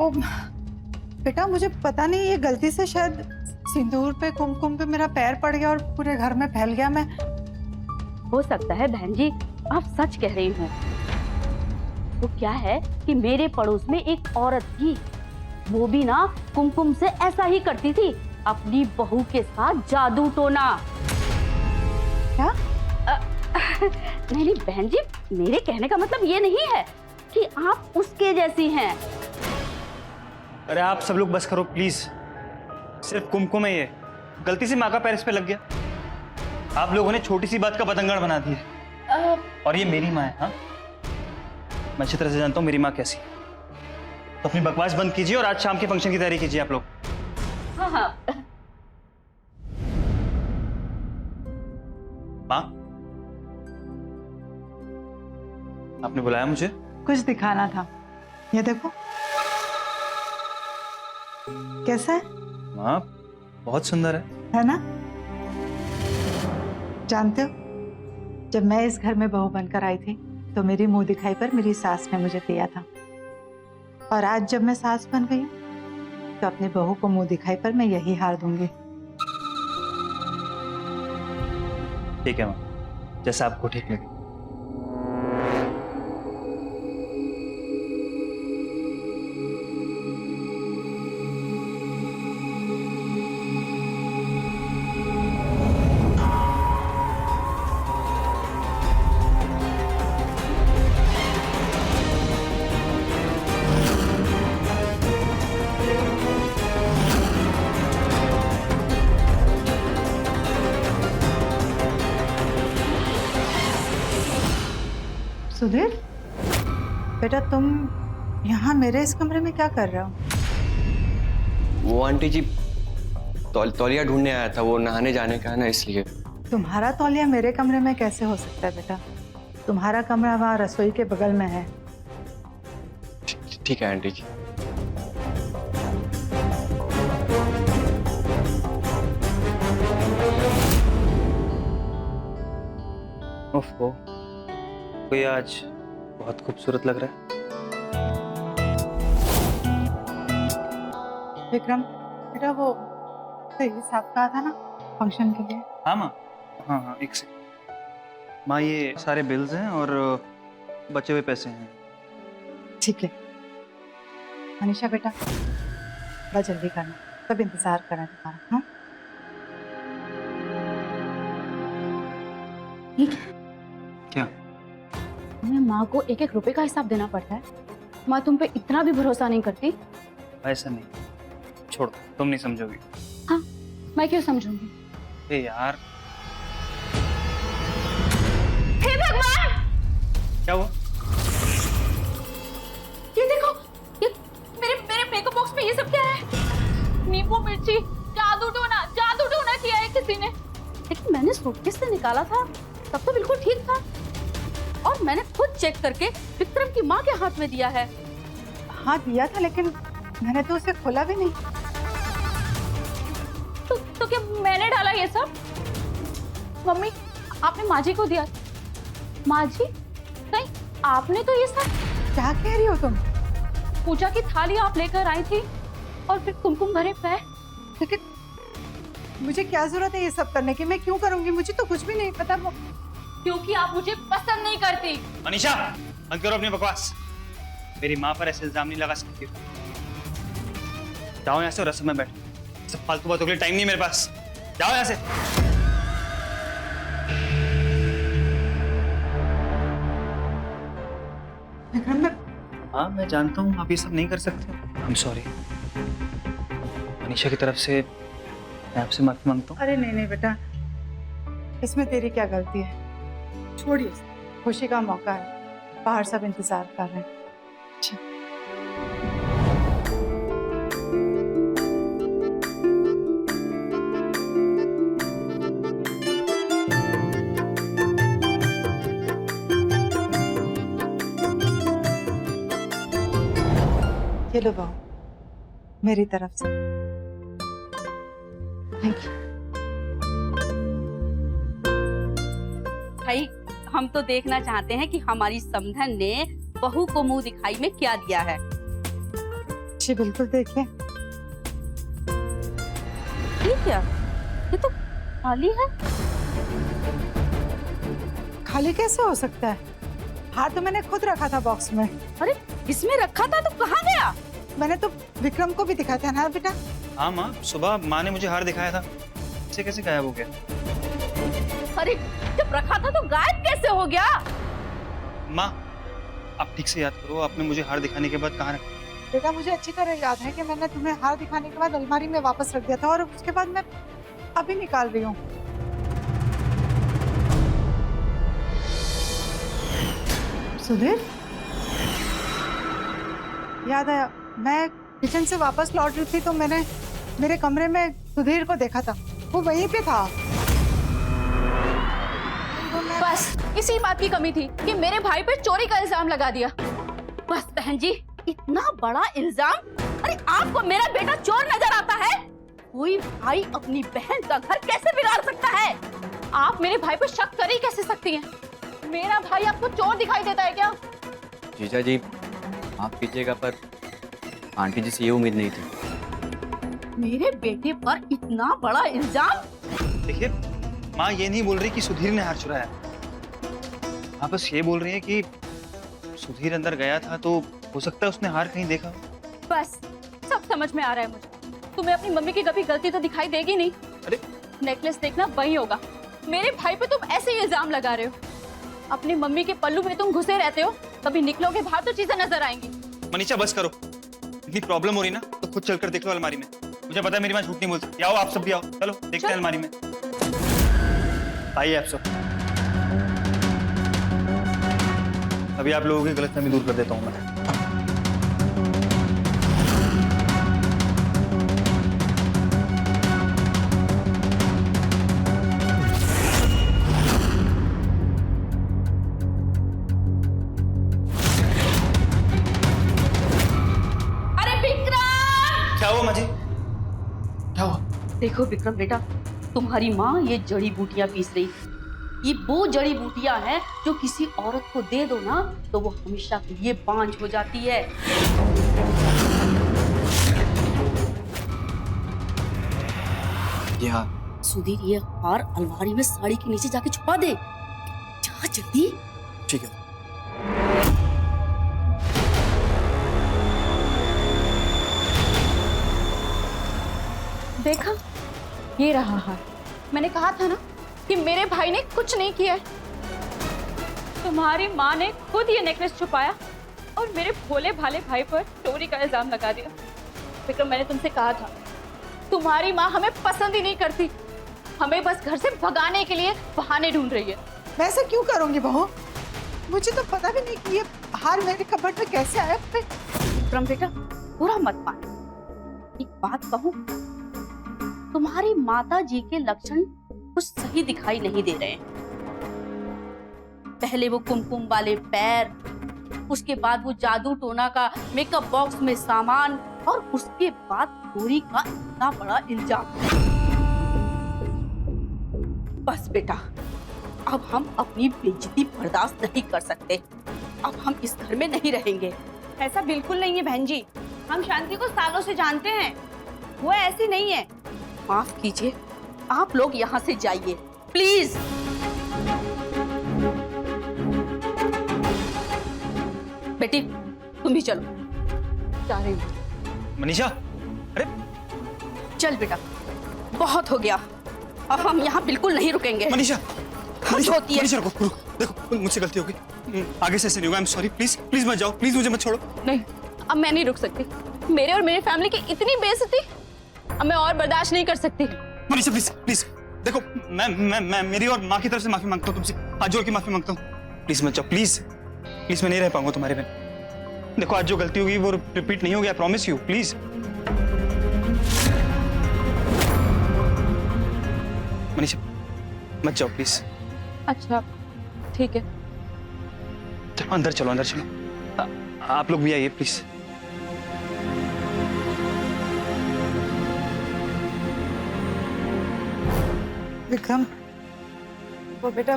बेटा मुझे पता नहीं, ये गलती से शायद सिंदूर पे, कुमकुम पे मेरा पैर पड़ गया और पूरे घर में फैल गया। मैं हो सकता है बहन जी आप सच कह रही हो। तो क्या है कि मेरे पड़ोस में एक औरत थी, वो भी ना कुमकुम से ऐसा ही करती थी, अपनी बहू के साथ जादू टोना। क्या? नहीं नहीं बहन जी, मेरे कहने का मतलब ये नहीं है कि आप उसके जैसी हैं। अरे आप सब लोग बस करो प्लीज। सिर्फ कुमकुम है ये, गलती से माँ का पैर इस पे लग गया। आप लोगों ने छोटी सी बात का बतंगड़ बना दिया। और ये मेरी माँ है। हाँ, मैं अच्छी तरह से जानता हूँ मेरी माँ कैसी है। तो अपनी बकवास बंद कीजिए और आज शाम के फंक्शन की तैयारी कीजिए आप लोग। हाँ हाँ। माँ, आपने बुलाया मुझे? कुछ दिखाना था। ये देखो कैसा है। माँ बहुत सुंदर है ना? जानते हो, जब मैं इस घर में बहू बनकर आई थी तो मेरी मुंह दिखाई पर मेरी सास ने मुझे दिया था, और आज जब मैं सास बन गई तो अपनी बहू को मुंह दिखाई पर मैं यही हार दूंगी। ठीक है माँ, जैसा आपको ठीक लगे। सुधीर बेटा, तुम यहाँ मेरे इस कमरे में क्या कर रहे हो? वो आंटी जी तौलिया ढूंढने आया था, वो नहाने जाने का है ना, इसलिए। तुम्हारा तौलिया मेरे कमरे में कैसे हो सकता है बेटा? तुम्हारा कमरा वहाँ रसोई के बगल में है। ठीक है आंटी जी। ओफो, कोई आज बहुत खूबसूरत लग रहा है। विक्रम बेटा, वो तो हिसाब कहा था ना फंक्शन के लिए। हाँ माँ, हाँ एक सेकंड माँ, ये सारे बिल्स हैं और बचे हुए पैसे हैं। ठीक है अनिशा बेटा, बड़ा जल्दी करना, सब इंतजार कर रहे हैं तुम्हारा। हाँ ठीक है। क्या? मैं माँ को एक एक रुपए का हिसाब देना पड़ता है। माँ तुम पे इतना भी भरोसा नहीं करती। ऐसा नहीं, छोड़, तुम नहीं समझोगी। हाँ, मैं क्यों समझूंगी? ए यार, हे भगवान! क्या हुआ? ये देखो, ये मेरे मेकअप बॉक्स में ये सब क्या है? नींबू मिर्ची, जादू टोना किया है किसी ने। लेकिन मैंने सूटकेस से निकाला था तब तो बिल्कुल ठीक था, और मैंने खुद चेक करके विक्रम की माँ के हाथ में दिया है। हाँ दिया था, लेकिन मैंने तो उसे खोला भी नहीं। तो क्या मैंने डाला ये सब? मम्मी, आपने माँ जी को दिया। माँ जी, नहीं आपने तो ये सब। क्या कह रही हो तुम? पूजा की थाली आप लेकर आई थी और फिर कुमकुम भरे पैर। लेकिन मुझे क्या जरूरत है ये सब करने की? मैं क्यों करूंगी? मुझे तो कुछ भी नहीं पता। क्योंकि आप मुझे पसंद नहीं करती। अनीशा, बंद करो अपनी बकवास। मेरी माँ पर ऐसे इल्जाम नहीं लगा सकती। जाओ यहाँ से और रस्म में बैठो। सब फालतू बातों के लिए टाइम नहीं मेरे पास। जाओ यहाँ से। हाँ मैं जानता हूँ आप ये सब नहीं कर सकते। I am sorry. अनीशा की तरफ से मैं आपसे माफी मांगता हूँ। अरे नहीं बेटा, इसमें तेरी क्या गलती है? छोड़िए, खुशी का मौका है, बाहर सब इंतजार कर रहे हैं। अच्छा। ये लो बहू, मेरी तरफ से। Thank you. भाई, हम तो देखना चाहते हैं कि हमारी समधन ने बहू को मुंह दिखाई में क्या दिया है। जी बिल्कुल, देखिए। ये क्या? ये तो खाली है। खाली कैसे हो सकता है? हार तो मैंने खुद रखा था बॉक्स में। अरे इसमें रखा था तो कहाँ गया? मैंने तो विक्रम को भी दिखाया था ना बेटा। हाँ माँ, सुबह माँ ने मुझे हार दिखाया था। इसे कैसे गायब हो गया? अरे जब रखा था तो गायब कैसे कैसे हो गया? माँ, आप ठीक से याद करो, आपने मुझे हार दिखाने के बाद कहाँ रखा? बेटा मुझे अच्छी तरह याद है कि मैंने तुम्हें हार दिखाने के बाद अलमारी में वापस रख दिया था और उसके बाद मैं अभी निकाल रही हूँ। सुधीर, याद आया, मैं किचन से वापस लौट रही थी तो मैंने मेरे कमरे में सुधीर को देखा था, वो वहीं पे था। बस इसी बात की कमी थी कि मेरे भाई पे चोरी का इल्जाम लगा दिया। बस बहन जी, इतना बड़ा इल्जाम? अरे आपको मेरा बेटा चोर नजर आता है? कोई भाई अपनी बहन का घर कैसे बिगाड़ सकता है? आप मेरे भाई पर शक कर ही कैसे सकती हैं? मेरा भाई आपको चोर दिखाई देता है क्या? जीजा जी माफ कीजिएगा, पर आंटी जी से ये उम्मीद नहीं थी। मेरे बेटे पर इतना बड़ा इल्जाम? देखिए माँ, ये नहीं बोल रही कि सुधीर ने हार चुराया, आप बस ये बोल रही है कि सुधीर अंदर गया था तो हो सकता है उसने हार कहीं देखा। बस सब समझ में आ रहा है मुझे। तुम्हें अपनी मम्मी की कभी गलती तो दिखाई देगी नहीं। अरे नेकलेस देखना वही होगा। मेरे भाई पे तुम ऐसे ही इल्जाम लगा रहे हो। अपनी मम्मी के पल्लू में तुम घुसे रहते हो, कभी निकलोगे बाहर तो चीजें नजर आएंगी। मनीषा बस करो, इतनी प्रॉब्लम हो रही ना तो खुद चलकर देख लो अलमारी में। मुझे पता है मेरी माँ झूठ नहीं बोल सकती। आओ आप सब भी आओ, चलो देखते हैं अलमारी में। आइए आप सब, अभी आप लोगों की गलतफहमी दूर कर देता हूँ मैं। अरे विक्रम! क्या हुआ माँ जी? क्या हुआ? देखो विक्रम बेटा, तुम्हारी माँ ये जड़ी बूटियां पीस रही थी। ये वो जड़ी बूटियां हैं जो किसी औरत को दे दो ना तो वो हमेशा के लिए बांझ हो जाती है। सुधीर, ये हार अलमारी में साड़ी के नीचे जाके छुपा दे। जा जल्दी। ठीक है। देखा, ये रहा हार। मैंने कहा था ना कि मेरे भाई ने कुछ नहीं किया। तुम्हारी माँ ने खुद ये नेकलेस छुपाया और मेरे भोले भाले भाई पर चोरी का इल्जाम लगा दिया। विक्रम, मैंने तुमसे कहा था, तुम्हारी माँ हमें पसंद ही नहीं करती, हमें बस घर से भगाने के लिए बहाने ढूंढ रही है। मैं ऐसा क्यों करूंगी बहू? मुझे तो पता भी नहीं कि ये हार मेरे कपबोर्ड में कैसे आया। विक्रम बेटा, बुरा मत मान। एक बात कहूं, तुम्हारी माता जी के लक्षण कुछ सही दिखाई नहीं दे रहे हैं। पहले वो कुमकुम वाले पैर, उसके बाद वो जादू टोना का मेकअप बॉक्स में सामान, और उसके बाद चोरी का इतना बड़ा इल्जाम। बस बेटा, अब हम अपनी बेइज्जती बर्दाश्त नहीं कर सकते। अब हम इस घर में नहीं रहेंगे। ऐसा बिल्कुल नहीं है बहन जी, हम शांति को सालों से जानते हैं, वो ऐसी नहीं है। माफ कीजिए, आप लोग यहाँ से जाइए प्लीज। बेटी तुम भी चलो। जा रही हूँ। मनीषा, अरे चल बेटा, बहुत हो गया, अब हम यहाँ बिल्कुल नहीं रुकेंगे। मनीषा, होती है। मनीषा रुको, देखो मुझसे गलती हो गई, आगे से ऐसे नहीं होगा। I am sorry, please please मत जाओ, प्लीज मुझे मत छोड़ो। नहीं, अब मैं नहीं रुक सकती। मेरे और मेरी फैमिली की इतनी बेइज्जती अब मैं और बर्दाश्त नहीं कर सकती। मनीषा प्लीज प्लीज, देखो मैं मेरी और माँ की तरफ से माफी मांगता हूँ, तुमसे हाथ जोड़ के माफी मांगता हूँ। प्लीज मत जाओ, प्लीज प्लीज, मैं नहीं रह पाऊंगा तुम्हारे बिना। देखो आज जो गलती होगी वो रिपीट नहीं होगी, I promise you. Please Manisha मत जाओ प्लीज। अच्छा ठीक है, चलो अंदर चलो, अंदर चलो। आप लोग भी आइए प्लीज। विक्रम, वो बेटा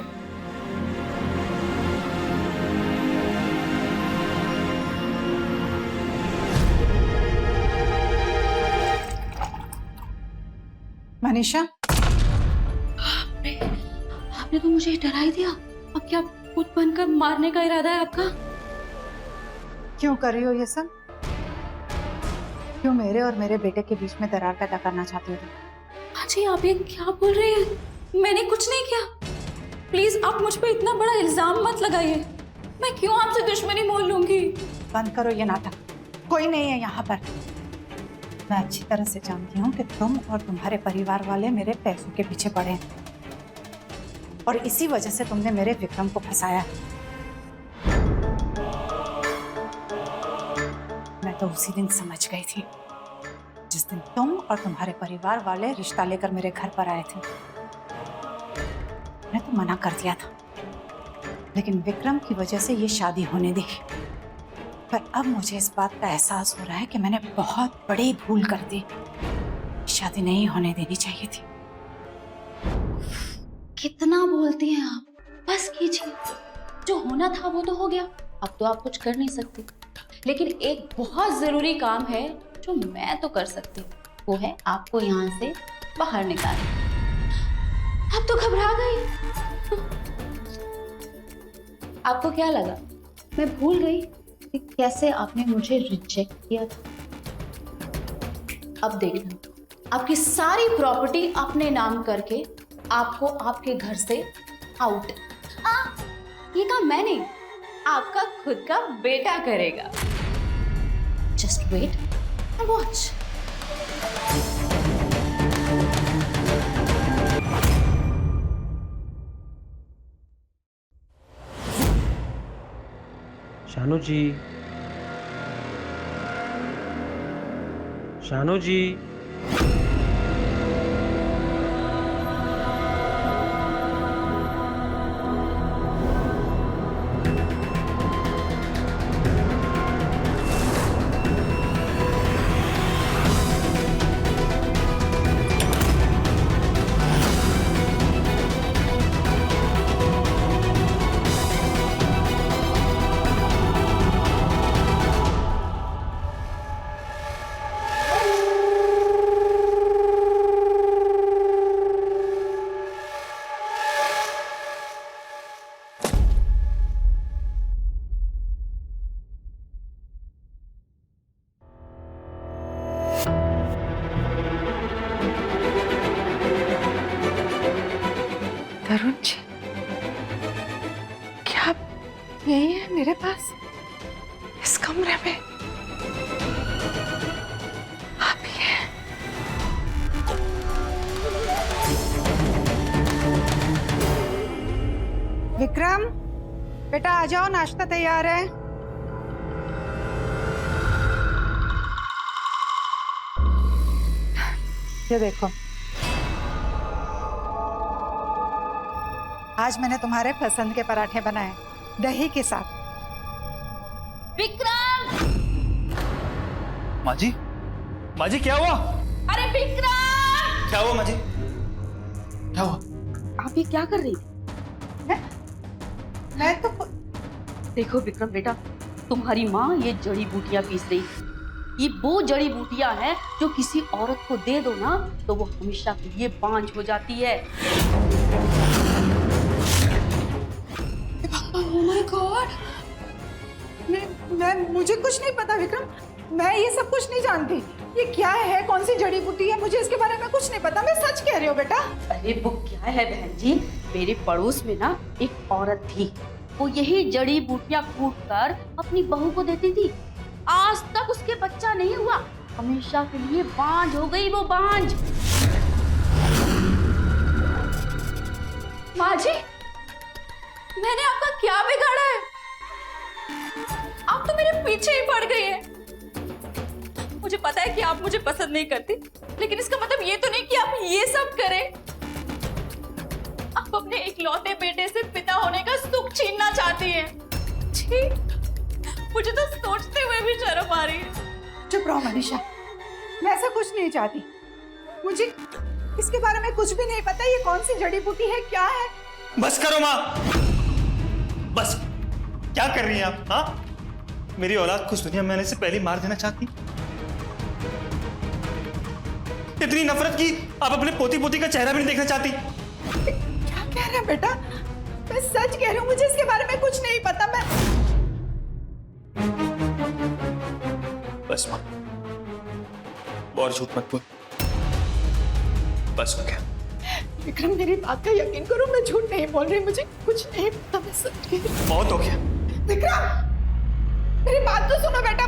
मनीषा, आपने तो मुझे डरा ही दिया। अब क्या खुद बनकर मारने का इरादा है आपका? क्यों कर रही हो ये सब? क्यों मेरे और मेरे बेटे के बीच में दरार पैदा करना चाहती हो? जी आप ये क्या बोल रही हैं? मैंने कुछ नहीं किया। प्लीज आप मुझ पे इतना बड़ा इल्जाम मत लगाइए। मैं क्यों आपसे दुश्मनी मोल लूंगी? बंद करो ये नाटक, कोई नहीं है यहाँ पर। मैं अच्छी तरह से जानती हूँ कि तुम और तुम्हारे परिवार वाले मेरे पैसों के पीछे पड़े हैं और इसी वजह से तुमने मेरे विक्रम को फंसाया। मैं तो उसी दिन समझ गई थी जिस दिन तुम और तुम्हारे परिवार वाले रिश्ता लेकर मेरे घर पर आए थे। मैं तो मना कर दिया था, लेकिन विक्रम की वजह से ये शादी होने दी। पर अब मुझे इस बात का एहसास हो रहा है कि मैंने बहुत बड़ी भूल कर दी। शादी नहीं होने देनी चाहिए थी। कितना बोलती हैं आप? बस कीजिए, जो होना था वो तो हो गया, अब तो आप कुछ कर नहीं सकती। लेकिन एक बहुत जरूरी काम है जो मैं तो कर सकती हूँ, वो है आपको यहाँ से बाहर निकालना। आप तो घबरा गई। आपको क्या लगा मैं भूल गई कि कैसे आपने मुझे रिजेक्ट किया था? अब देखना, आपकी सारी प्रॉपर्टी अपने नाम करके आपको आपके घर से आउट। ये काम मैं नहीं, आपका खुद का बेटा करेगा। Just wait and watch. Shanu ji, Shanu ji, Tarun ji, क्या आप यही है मेरे पास इस कमरे में? आप ही हैं? विक्रम बेटा आ जाओ, नाश्ता तैयार है। ये देखो, आज मैंने तुम्हारे पसंद के पराठे बनाए दही के साथ। विक्रम! माँ जी, माँ जी क्या हुआ? अरे विक्रम! क्या हुआ माँ जी? क्या हुआ? आप ये क्या कर रही थी? मैं तो देखो विक्रम बेटा, तुम्हारी माँ ये जड़ी बूटियां पीस रही थी। ये वो जड़ी बूटियां हैं जो किसी औरत को दे दो ना तो वो हमेशा के लिए बांझ हो जाती है। Oh my God! मैं मुझे कुछ नहीं पता विक्रम, मैं ये सब कुछ नहीं जानती। ये क्या है, कौन सी जड़ी बूटी है, मुझे इसके बारे में कुछ नहीं पता। मैं सच कह रही हूँ बेटा। अरे वो क्या है बहन जी, मेरे पड़ोस में ना एक औरत थी, वो यही जड़ी बूटियां कूट कर अपनी बहू को देती थी। आज तक उसके बच्चा नहीं हुआ, हमेशा के लिए बांझ हो गई वो बांझ। माँ जी, मैंने आपका क्या बिगाड़ा है? आप तो मेरे पीछे ही पड़ गई हैं। मुझे पता है कि आप मुझे पसंद नहीं करती, लेकिन इसका मतलब ये तो नहीं कि आप ये सब करें। आप अपने इकलौते बेटे से पिता होने का सुख छीनना चाहती हैं। छी, मुझे तो सोचते हुए भी शर्म आ रही है। चुप रहो मनीषा, मैं ऐसा कुछ नहीं चाहती। मुझे इसके बारे में कुछ भी नहीं पता। ये कौन सी जड़ी बूटी है, क्या है? बस करो माँ, बस। क्या कर रही हैं आप? हाँ, मेरी औलाद को इस दुनिया में आने से पहले मार देना चाहती? इतनी नफरत की आप अपने पोती पोती का चेहरा भी नहीं देखना चाहती? क्या कह रहे हैं बेटा? मैं सच कह रही हूँ, मुझे इसके बारे में कुछ नहीं पता। मैं बस माँ, और झूठ मत बोल। बस हो गया। विक्रम मेरी बात का यकीन करो, मैं झूठ नहीं बोल रही, मुझे कुछ नहीं पता, मैं सच कह रही। बहुत हो गया। विक्रम मेरी बात तो सुनो बेटा।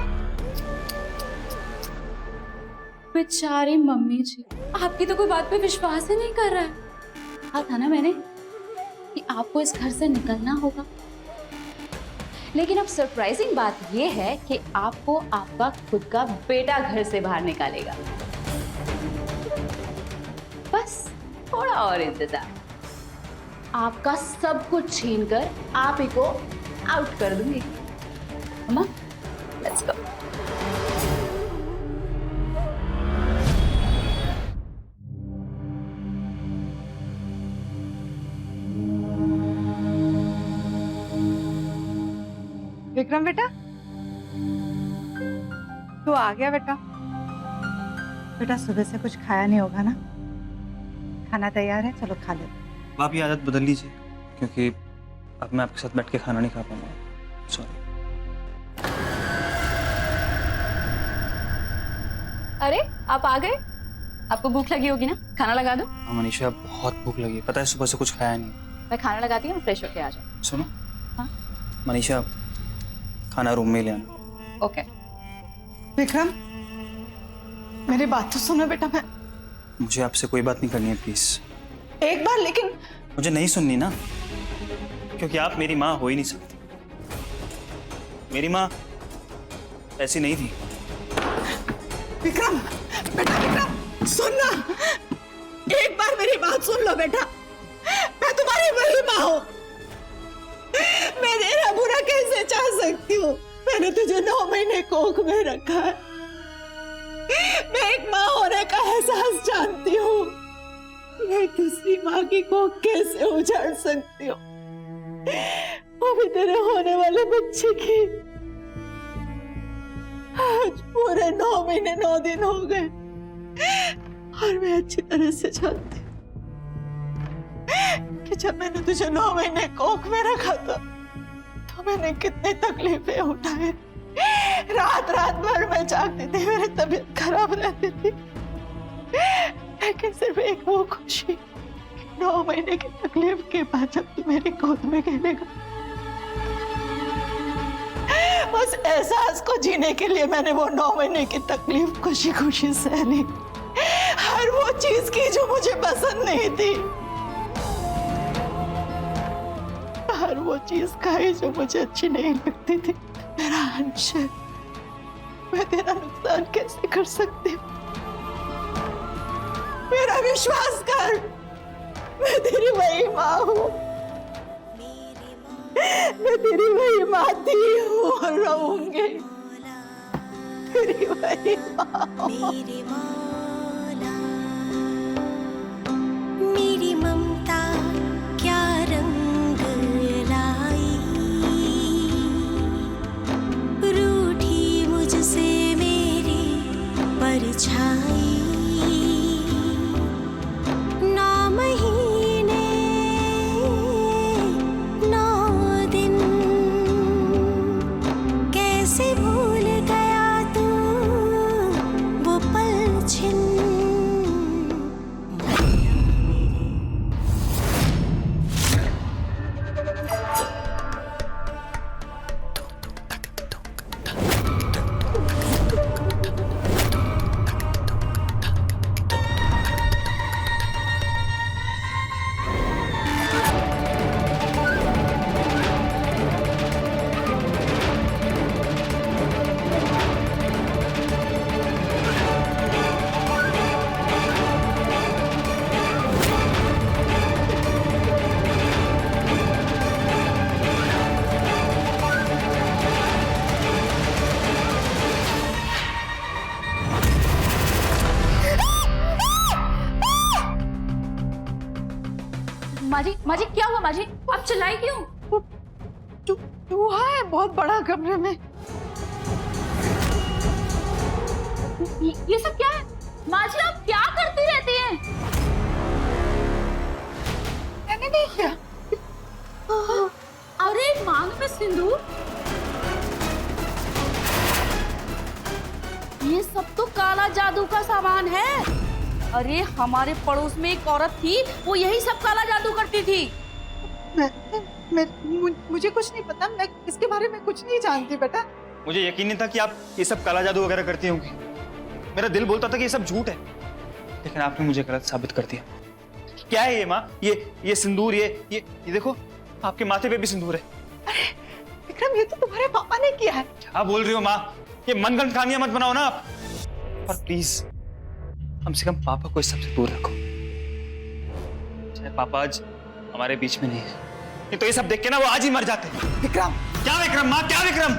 बेचारी मम्मी जी, आपकी तो कोई बात पे विश्वास ही नहीं कर रहा है। कहा था ना मैंने कि आपको इस घर से निकलना होगा। लेकिन अब सरप्राइजिंग बात यह है कि आपको आपका खुद का बेटा घर से बाहर निकालेगा। बस थोड़ा और इंतजार, आपका सब कुछ छीनकर आप ही को आउट कर दूंगी। अम्मा, लेट्स गो। विक्रम बेटा, तू आ गया बेटा। बेटा सुबह से कुछ खाया नहीं होगा ना? खाना तैयार है, चलो खा लो। आप ये आदत बदल लीजिए, क्योंकि अब मैं आपके साथ बैठ के खाना नहीं खा पाऊंगा। सॉरी। अरे आप आ गए, आपको भूख लगी होगी ना, खाना लगा दो। हाँ मनीषा, बहुत भूख लगी है, पता है सुबह से कुछ खाया नहीं। मैं खाना लगाती हूँ, फ्रेश होके आ जाओ। सुनो। हाँ? मनीषा, खाना रूम में ले आना। ओके। विक्रम मेरी बात तो सुनो बेटा। मैं मुझे आपसे कोई बात नहीं करनी है, प्लीज। एक बार, लेकिन मुझे नहीं सुननी ना, क्योंकि आप मेरी माँ हो ही नहीं सकती। मेरी माँ ऐसी नहीं थी। विक्रम बेटा, विक्रम सुन ना, एक बार मेरी बात सुन लो बेटा। मैं तुम्हारी वही माँ हूँ, मैं तेरा बुरा कैसे चाह सकती हूँ? मैंने तुझे 9 महीने कोख में रखा है, मैं एक माँ होने का एहसास जानती हूँ। मैं दूसरी माँ की कोख कैसे उजाड़ सकती हूँ, वो भी तेरे होने वाले बच्चे की। आज पूरे 9 महीने 9 दिन हो गए और मैं अच्छी तरह से जानती हूँ कि जब मैंने तुझे 9 महीने कोख में रखा था तो मैंने कितनी तकलीफें उठाए। रात रात भर मैं जागती थी, मेरी तबीयत खराब रहती थी, लेकिन सिर्फ एक वो खुशी, 9 महीने की तकलीफ के बाद जब तू मेरी गोद में खेलेगा, उस एहसास को जीने के लिए मैंने वो 9 महीने की तकलीफ खुशी खुशी सह ली। हर वो चीज की जो मुझे पसंद नहीं थी, हर वो चीज खाई जो मुझे अच्छी नहीं लगती थी। मेरा अंश है, मैं तेरा नुकसान कैसे कर सकती हूँ? मेरा विश्वास कर, मैं तेरी वही माँ हूँ, मैं तेरी वही माँ थी हूँ और रहूंगी, तेरी वही माँ हूँ। मेरी ममता क्या रंग लाई, रूठी मुझसे मेरी परछाई। 9 महीने 9 दिन कैसे भूल गया तू वो पल छिन। माजी, माजी क्या हुआ माजी? आप चिल्लाई क्यों? चूहा है बहुत बड़ा कमरे में। ये सब क्या है? माजी आप क्या करती रहती हैं? मैंने नहीं किया। अरे मांग में सिंदूर, ये सब तो काला जादू का सामान है। अरे हमारे पड़ोस में एक औरत थी, वो यही सब काला जादू करती थी। मुझे कुछ नहीं पता, मैं इसके बारे में कुछ नहीं जानती बेटा। मुझे यकीन नहीं था कि आप ये सब काला जादू वगैरह करती होंगी। मेरा दिल बोलता था कि ये सब झूठ है, लेकिन आपने मुझे गलत साबित कर दिया। क्या है ये माँ? ये सिंदूर, ये देखो, आपके माथे पे भी सिंदूर है। अरे विक्रम, ये तो तुम्हारे पापा ने किया है। क्या बोल रही हो माँ? ये मनगढ़ंत कहानियां मत बनाओ ना आप। और प्लीज कम से कम पापा को इस सबसे दूर रखो। चाहे पापा आज हमारे बीच में नहीं है, नहीं तो ये सब देख के ना वो आज ही मर जाते। विक्रम! क्या विक्रम माँ, क्या विक्रम?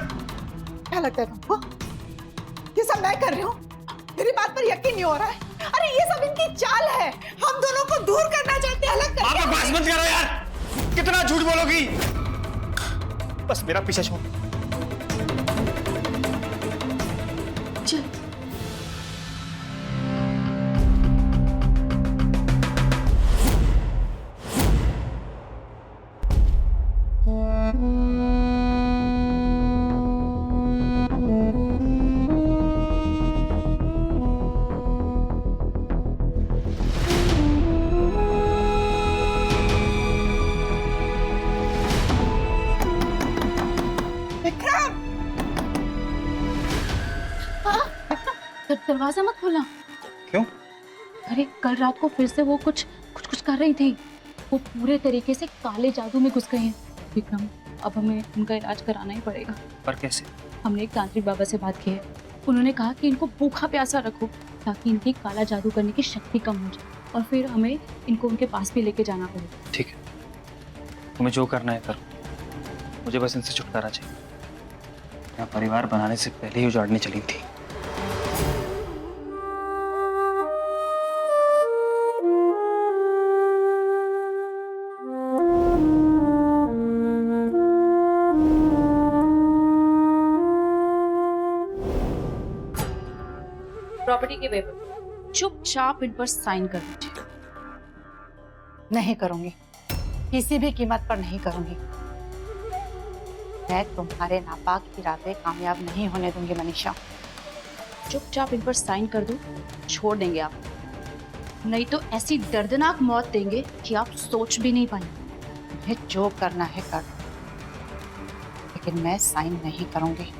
क्या लगता है तुमको ये सब मैं कर रही हूँ? मेरी बात पर यकीन नहीं हो रहा है। अरे ये सब इनकी चाल है, हम दोनों को दूर करना चाहते हैं, अलग करना। आप बकवास मत करो यार, कितना झूठ बोलोगी? बस मेरा पीछा छोड़। चल। दरवाजा मत खोलना। क्यों? अरे कल रात को फिर से वो कुछ कर रही थी। वो पूरे तरीके से काले जादू में घुस गए हैं विक्रम। अब हमें उनका इलाज कराना ही पड़ेगा। पर कैसे? हमने एक तांत्रिक बाबा से बात की है। उन्होंने कहा कि इनको भूखा प्यासा रखो ताकि इनकी काला जादू करने की शक्ति कम हो जाए, और फिर हमें इनको उनके पास भी लेके जाना पड़ेगा। ठीक है, तुम्हें जो करना है करो, मुझे बस इनसे छुटकारा चाहिए। मेरा परिवार बनाने से पहले ही उजाड़ने चली थी। प्रॉपर्टी के पेपर चुपचाप इन पर साइन कर दीजिए। नहीं करूंगी, किसी भी कीमत पर नहीं करूंगी। मैं तुम्हारे नापाक इरादे कामयाब नहीं होने दूंगी मनीषा। चुपचाप इन पर साइन कर दो, छोड़ देंगे आप, नहीं तो ऐसी दर्दनाक मौत देंगे कि आप सोच भी नहीं पाएंगे। मुझे जो करना है कर, लेकिन मैं साइन नहीं करूंगी।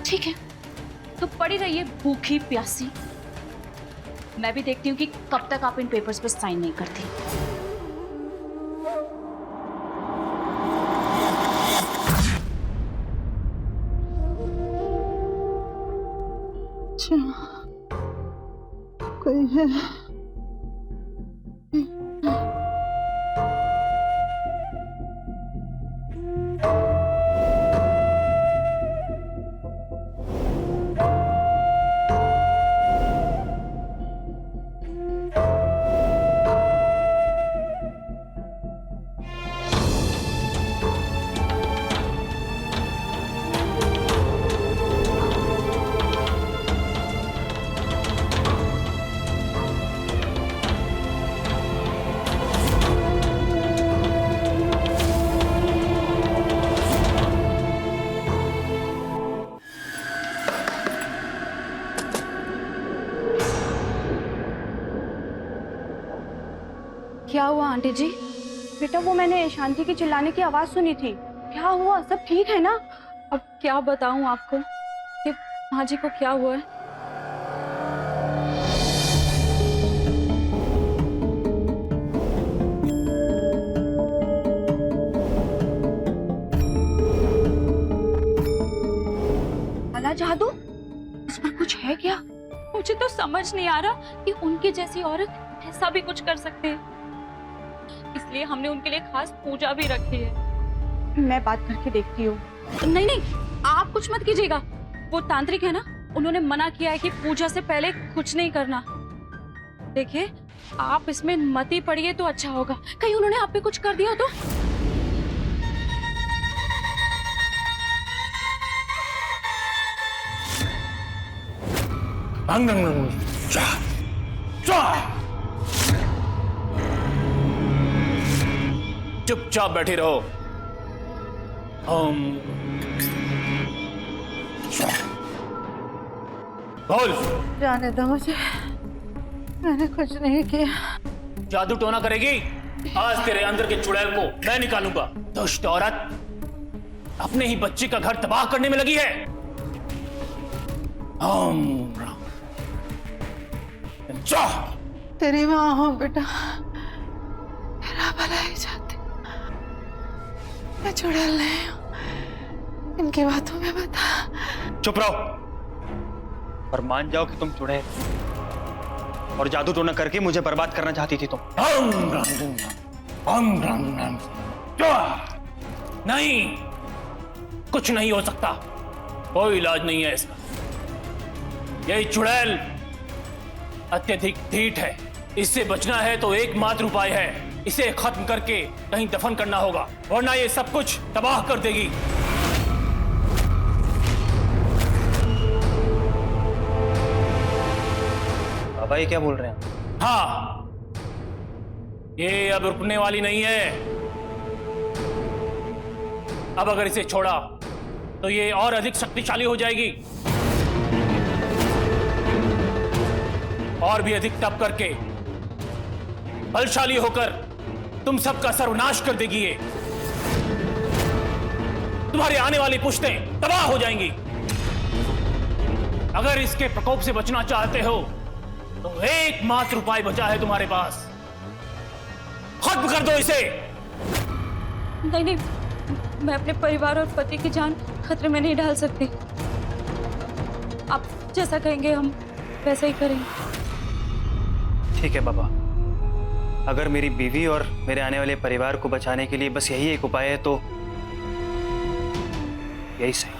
ठीक है, तो पड़ी रहिए भूखी प्यासी। मैं भी देखती हूँ कि कब तक आप इन पेपर्स पर साइन नहीं करती। कोई है? क्या हुआ आंटी जी? बेटा वो मैंने शांति की चिल्लाने की आवाज सुनी थी। क्या हुआ? सब ठीक है ना? अब क्या बताऊं आपको कि माँ जी को क्या हुआ है। काला जादू? इस पर कुछ है क्या? मुझे तो समझ नहीं आ रहा कि उनकी जैसी औरत ऐसा भी कुछ कर सकते हैं, इसलिए हमने उनके लिए खास पूजा भी रखी है। मैं बात करके देखती हूँ। नहीं नहीं, आप कुछ मत कीजिएगा। वो तांत्रिक है ना, उन्होंने मना किया है कि पूजा से पहले कुछ नहीं करना। देखिए, आप इसमें मत ही पड़िए तो अच्छा होगा। कहीं उन्होंने आप पे कुछ कर दिया तो। चुपचाप बैठे रहो। बोल। जाने दो मुझे, मैंने कुछ नहीं किया। जादू टोना करेगी? आज तेरे अंदर के चुड़ैल को मैं निकालूंगा। दुष्ट औरत, अपने ही बच्चे का घर तबाह करने में लगी है। ओम राम। जा। तेरी माँ हूँ बेटा, मेरा भला ही चाहती। मैं चुड़ैल नहीं हूँ, इनकी बातों में बता। चुप रहो और मान जाओ कि तुम चुड़ैल और जादू टोना करके मुझे बर्बाद करना चाहती थी तुम। ओम राम ओम राम। नहीं, कुछ नहीं हो सकता, कोई इलाज नहीं है इसका। यही चुड़ैल अत्यधिक ढीठ है, इससे बचना है तो एकमात्र उपाय है, इसे खत्म करके कहीं दफन करना होगा, वरना ये सब कुछ तबाह कर देगी। बाबा ये क्या बोल रहे हैं? हाँ, ये अब रुकने वाली नहीं है। अब अगर इसे छोड़ा तो ये और अधिक शक्तिशाली हो जाएगी और भी अधिक तप करके बलशाली होकर तुम सबका सर्वनाश कर देगी। ये तुम्हारी आने वाली पुश्तें तबाह हो जाएंगी। अगर इसके प्रकोप से बचना चाहते हो तो एकमात्र उपाय बचा है तुम्हारे पास, खत्म कर दो इसे। नहीं नहीं, मैं अपने परिवार और पति की जान खतरे में नहीं डाल सकती। आप जैसा कहेंगे हम वैसा ही करेंगे। ठीक है बाबा, अगर मेरी बीवी और मेरे आने वाले परिवार को बचाने के लिए बस यही एक उपाय है तो यही सही।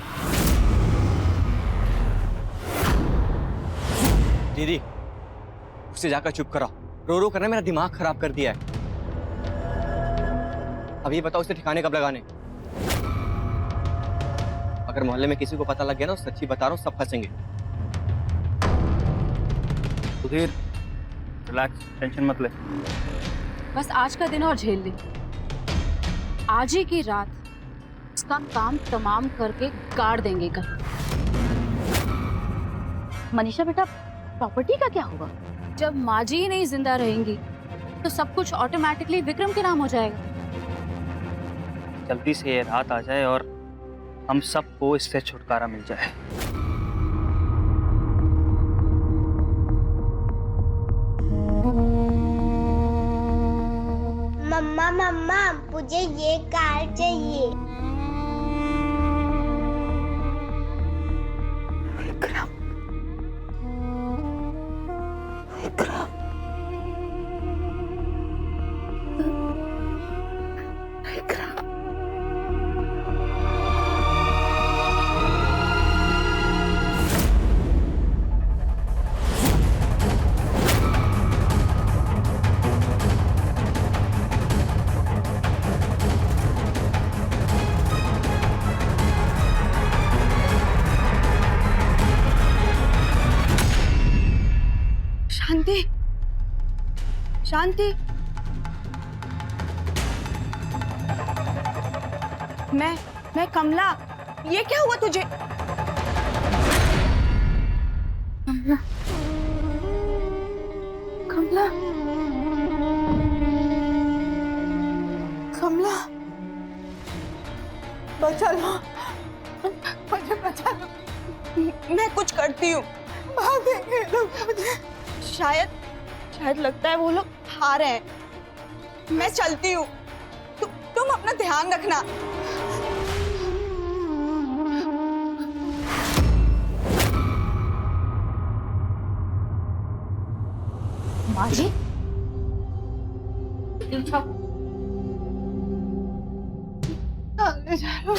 दीदी, उससे जाकर चुप कराओ। रो रो करने मेरा दिमाग खराब कर दिया है। अब ये बताओ उसे ठिकाने कब लगाने? अगर मोहल्ले में किसी को पता लग गया ना, सच्ची बता रहा हूँ, सब फंसेंगे। सुधीर, रिलैक्स, टेंशन मत ले। बस आज का दिन और झेल ले। आज ही की रात उसका काम तमाम करके गाड़ देंगे कल। मनीषा बेटा, प्रॉपर्टी का क्या होगा? जब माँ जी ही नहीं जिंदा रहेंगी तो सब कुछ ऑटोमेटिकली विक्रम के नाम हो जाएगा। जल्दी से ये रात आ जाए और हम सबको इससे छुटकारा मिल जाए। मम्मा मम्मा, मुझे ये कार चाहिए। विक्रम, विक्रम, विक्रम। शांति, शांति। मैं कमला। ये क्या हुआ तुझे? कमला, कमला, कमला, बचा लो, मुझे बचा लो। मैं कुछ करती हूँ, भागेंगे लोग मुझे। शायद लगता है वो लोग हार रहे हैं। मैं चलती हूँ, तुम अपना ध्यान रखना। माँ जी, आगे जा लो।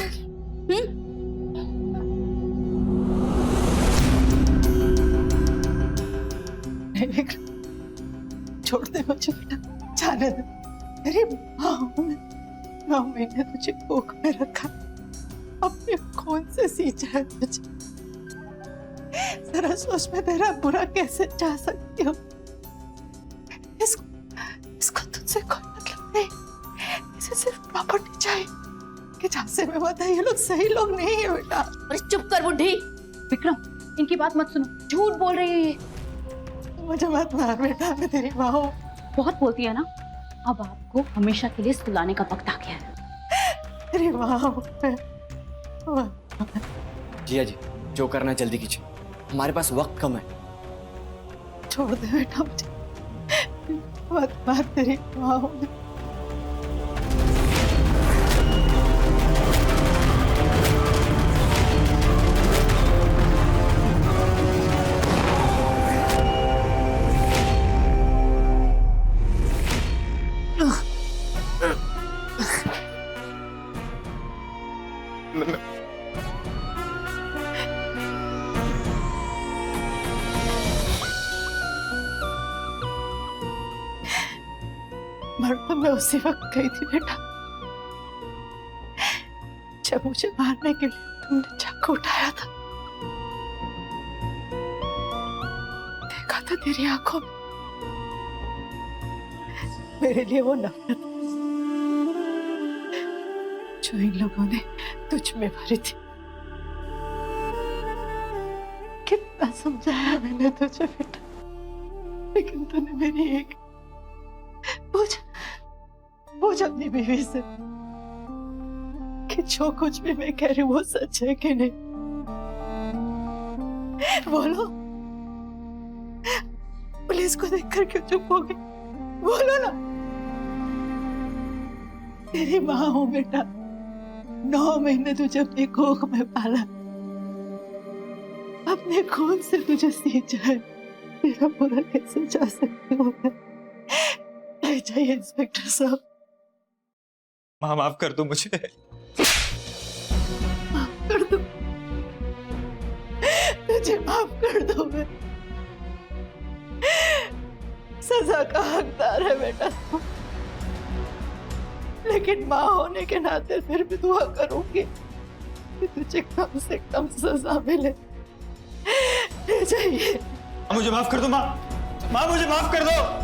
छोड़ दे मुझे बेटा, जाने दे। अरे 9 महीने तुझे कोख में रखा, अपने खून से सींचा है तुझे। जरा सोच, में तेरा बुरा कैसे चाह सकती हूँ। इसको तुझसे कोई मतलब नहीं, इसे सिर्फ प्रॉपर्टी चाहिए कि झांसे में बता ये लोग सही लोग नहीं है बेटा। अरे चुप कर बुढ़ी। विक्रम, इनकी बात मत सुनो, झूठ बोल रही है ये। मुझे मत मार बेटा, मैं तेरी माँ हूँ। बहुत बोलती है ना, अब आपको हमेशा के लिए सुलाने का वक्त आ गया है। तेरी माँ हूँ मैं। जिया जी, जो करना है जल्दी कीजिए, हमारे पास वक्त कम है। छोड़ दे बेटा मुझे, मत मार, तेरी माँ हूँ मैं। मर तो मैं उसी वक्त गई थी बेटा, जब मुझे मारने के लिए तुमने चाकू उठाया था। देखा था तेरी आंखों में मेरे लिए वो नफरत जो इन लोगों ने तुझ में भरी थी। कितना समझाया मैंने तुझे बेटा, लेकिन तूने मेरी एक पूछ अपनी बीवी से कि जो कुछ भी मैं कह रही हूँ वो सच है कि नहीं। बोलो, पुलिस को देखकर क्यों चुप हो गई? बोलो ना। तेरी माँ हूँ बेटा, 9 महीने तुझे अपनी कोख में पाला, अपने खून से तुझे सींचा है, तेरा बुरा कैसे जा सकती हूँ मैं? ले जाइए इंस्पेक्टर साहब। माँ माफ कर दो मुझे। माफ कर दो, तुझे माफ कर दो। मैं सजा का हकदार है बेटा, लेकिन माँ होने के नाते फिर भी दुआ करूंगी कि तुझे कम से कम सजा मिले। ले जाइए। मुझे माफ कर दो माँ, माँ मुझे माफ कर दो।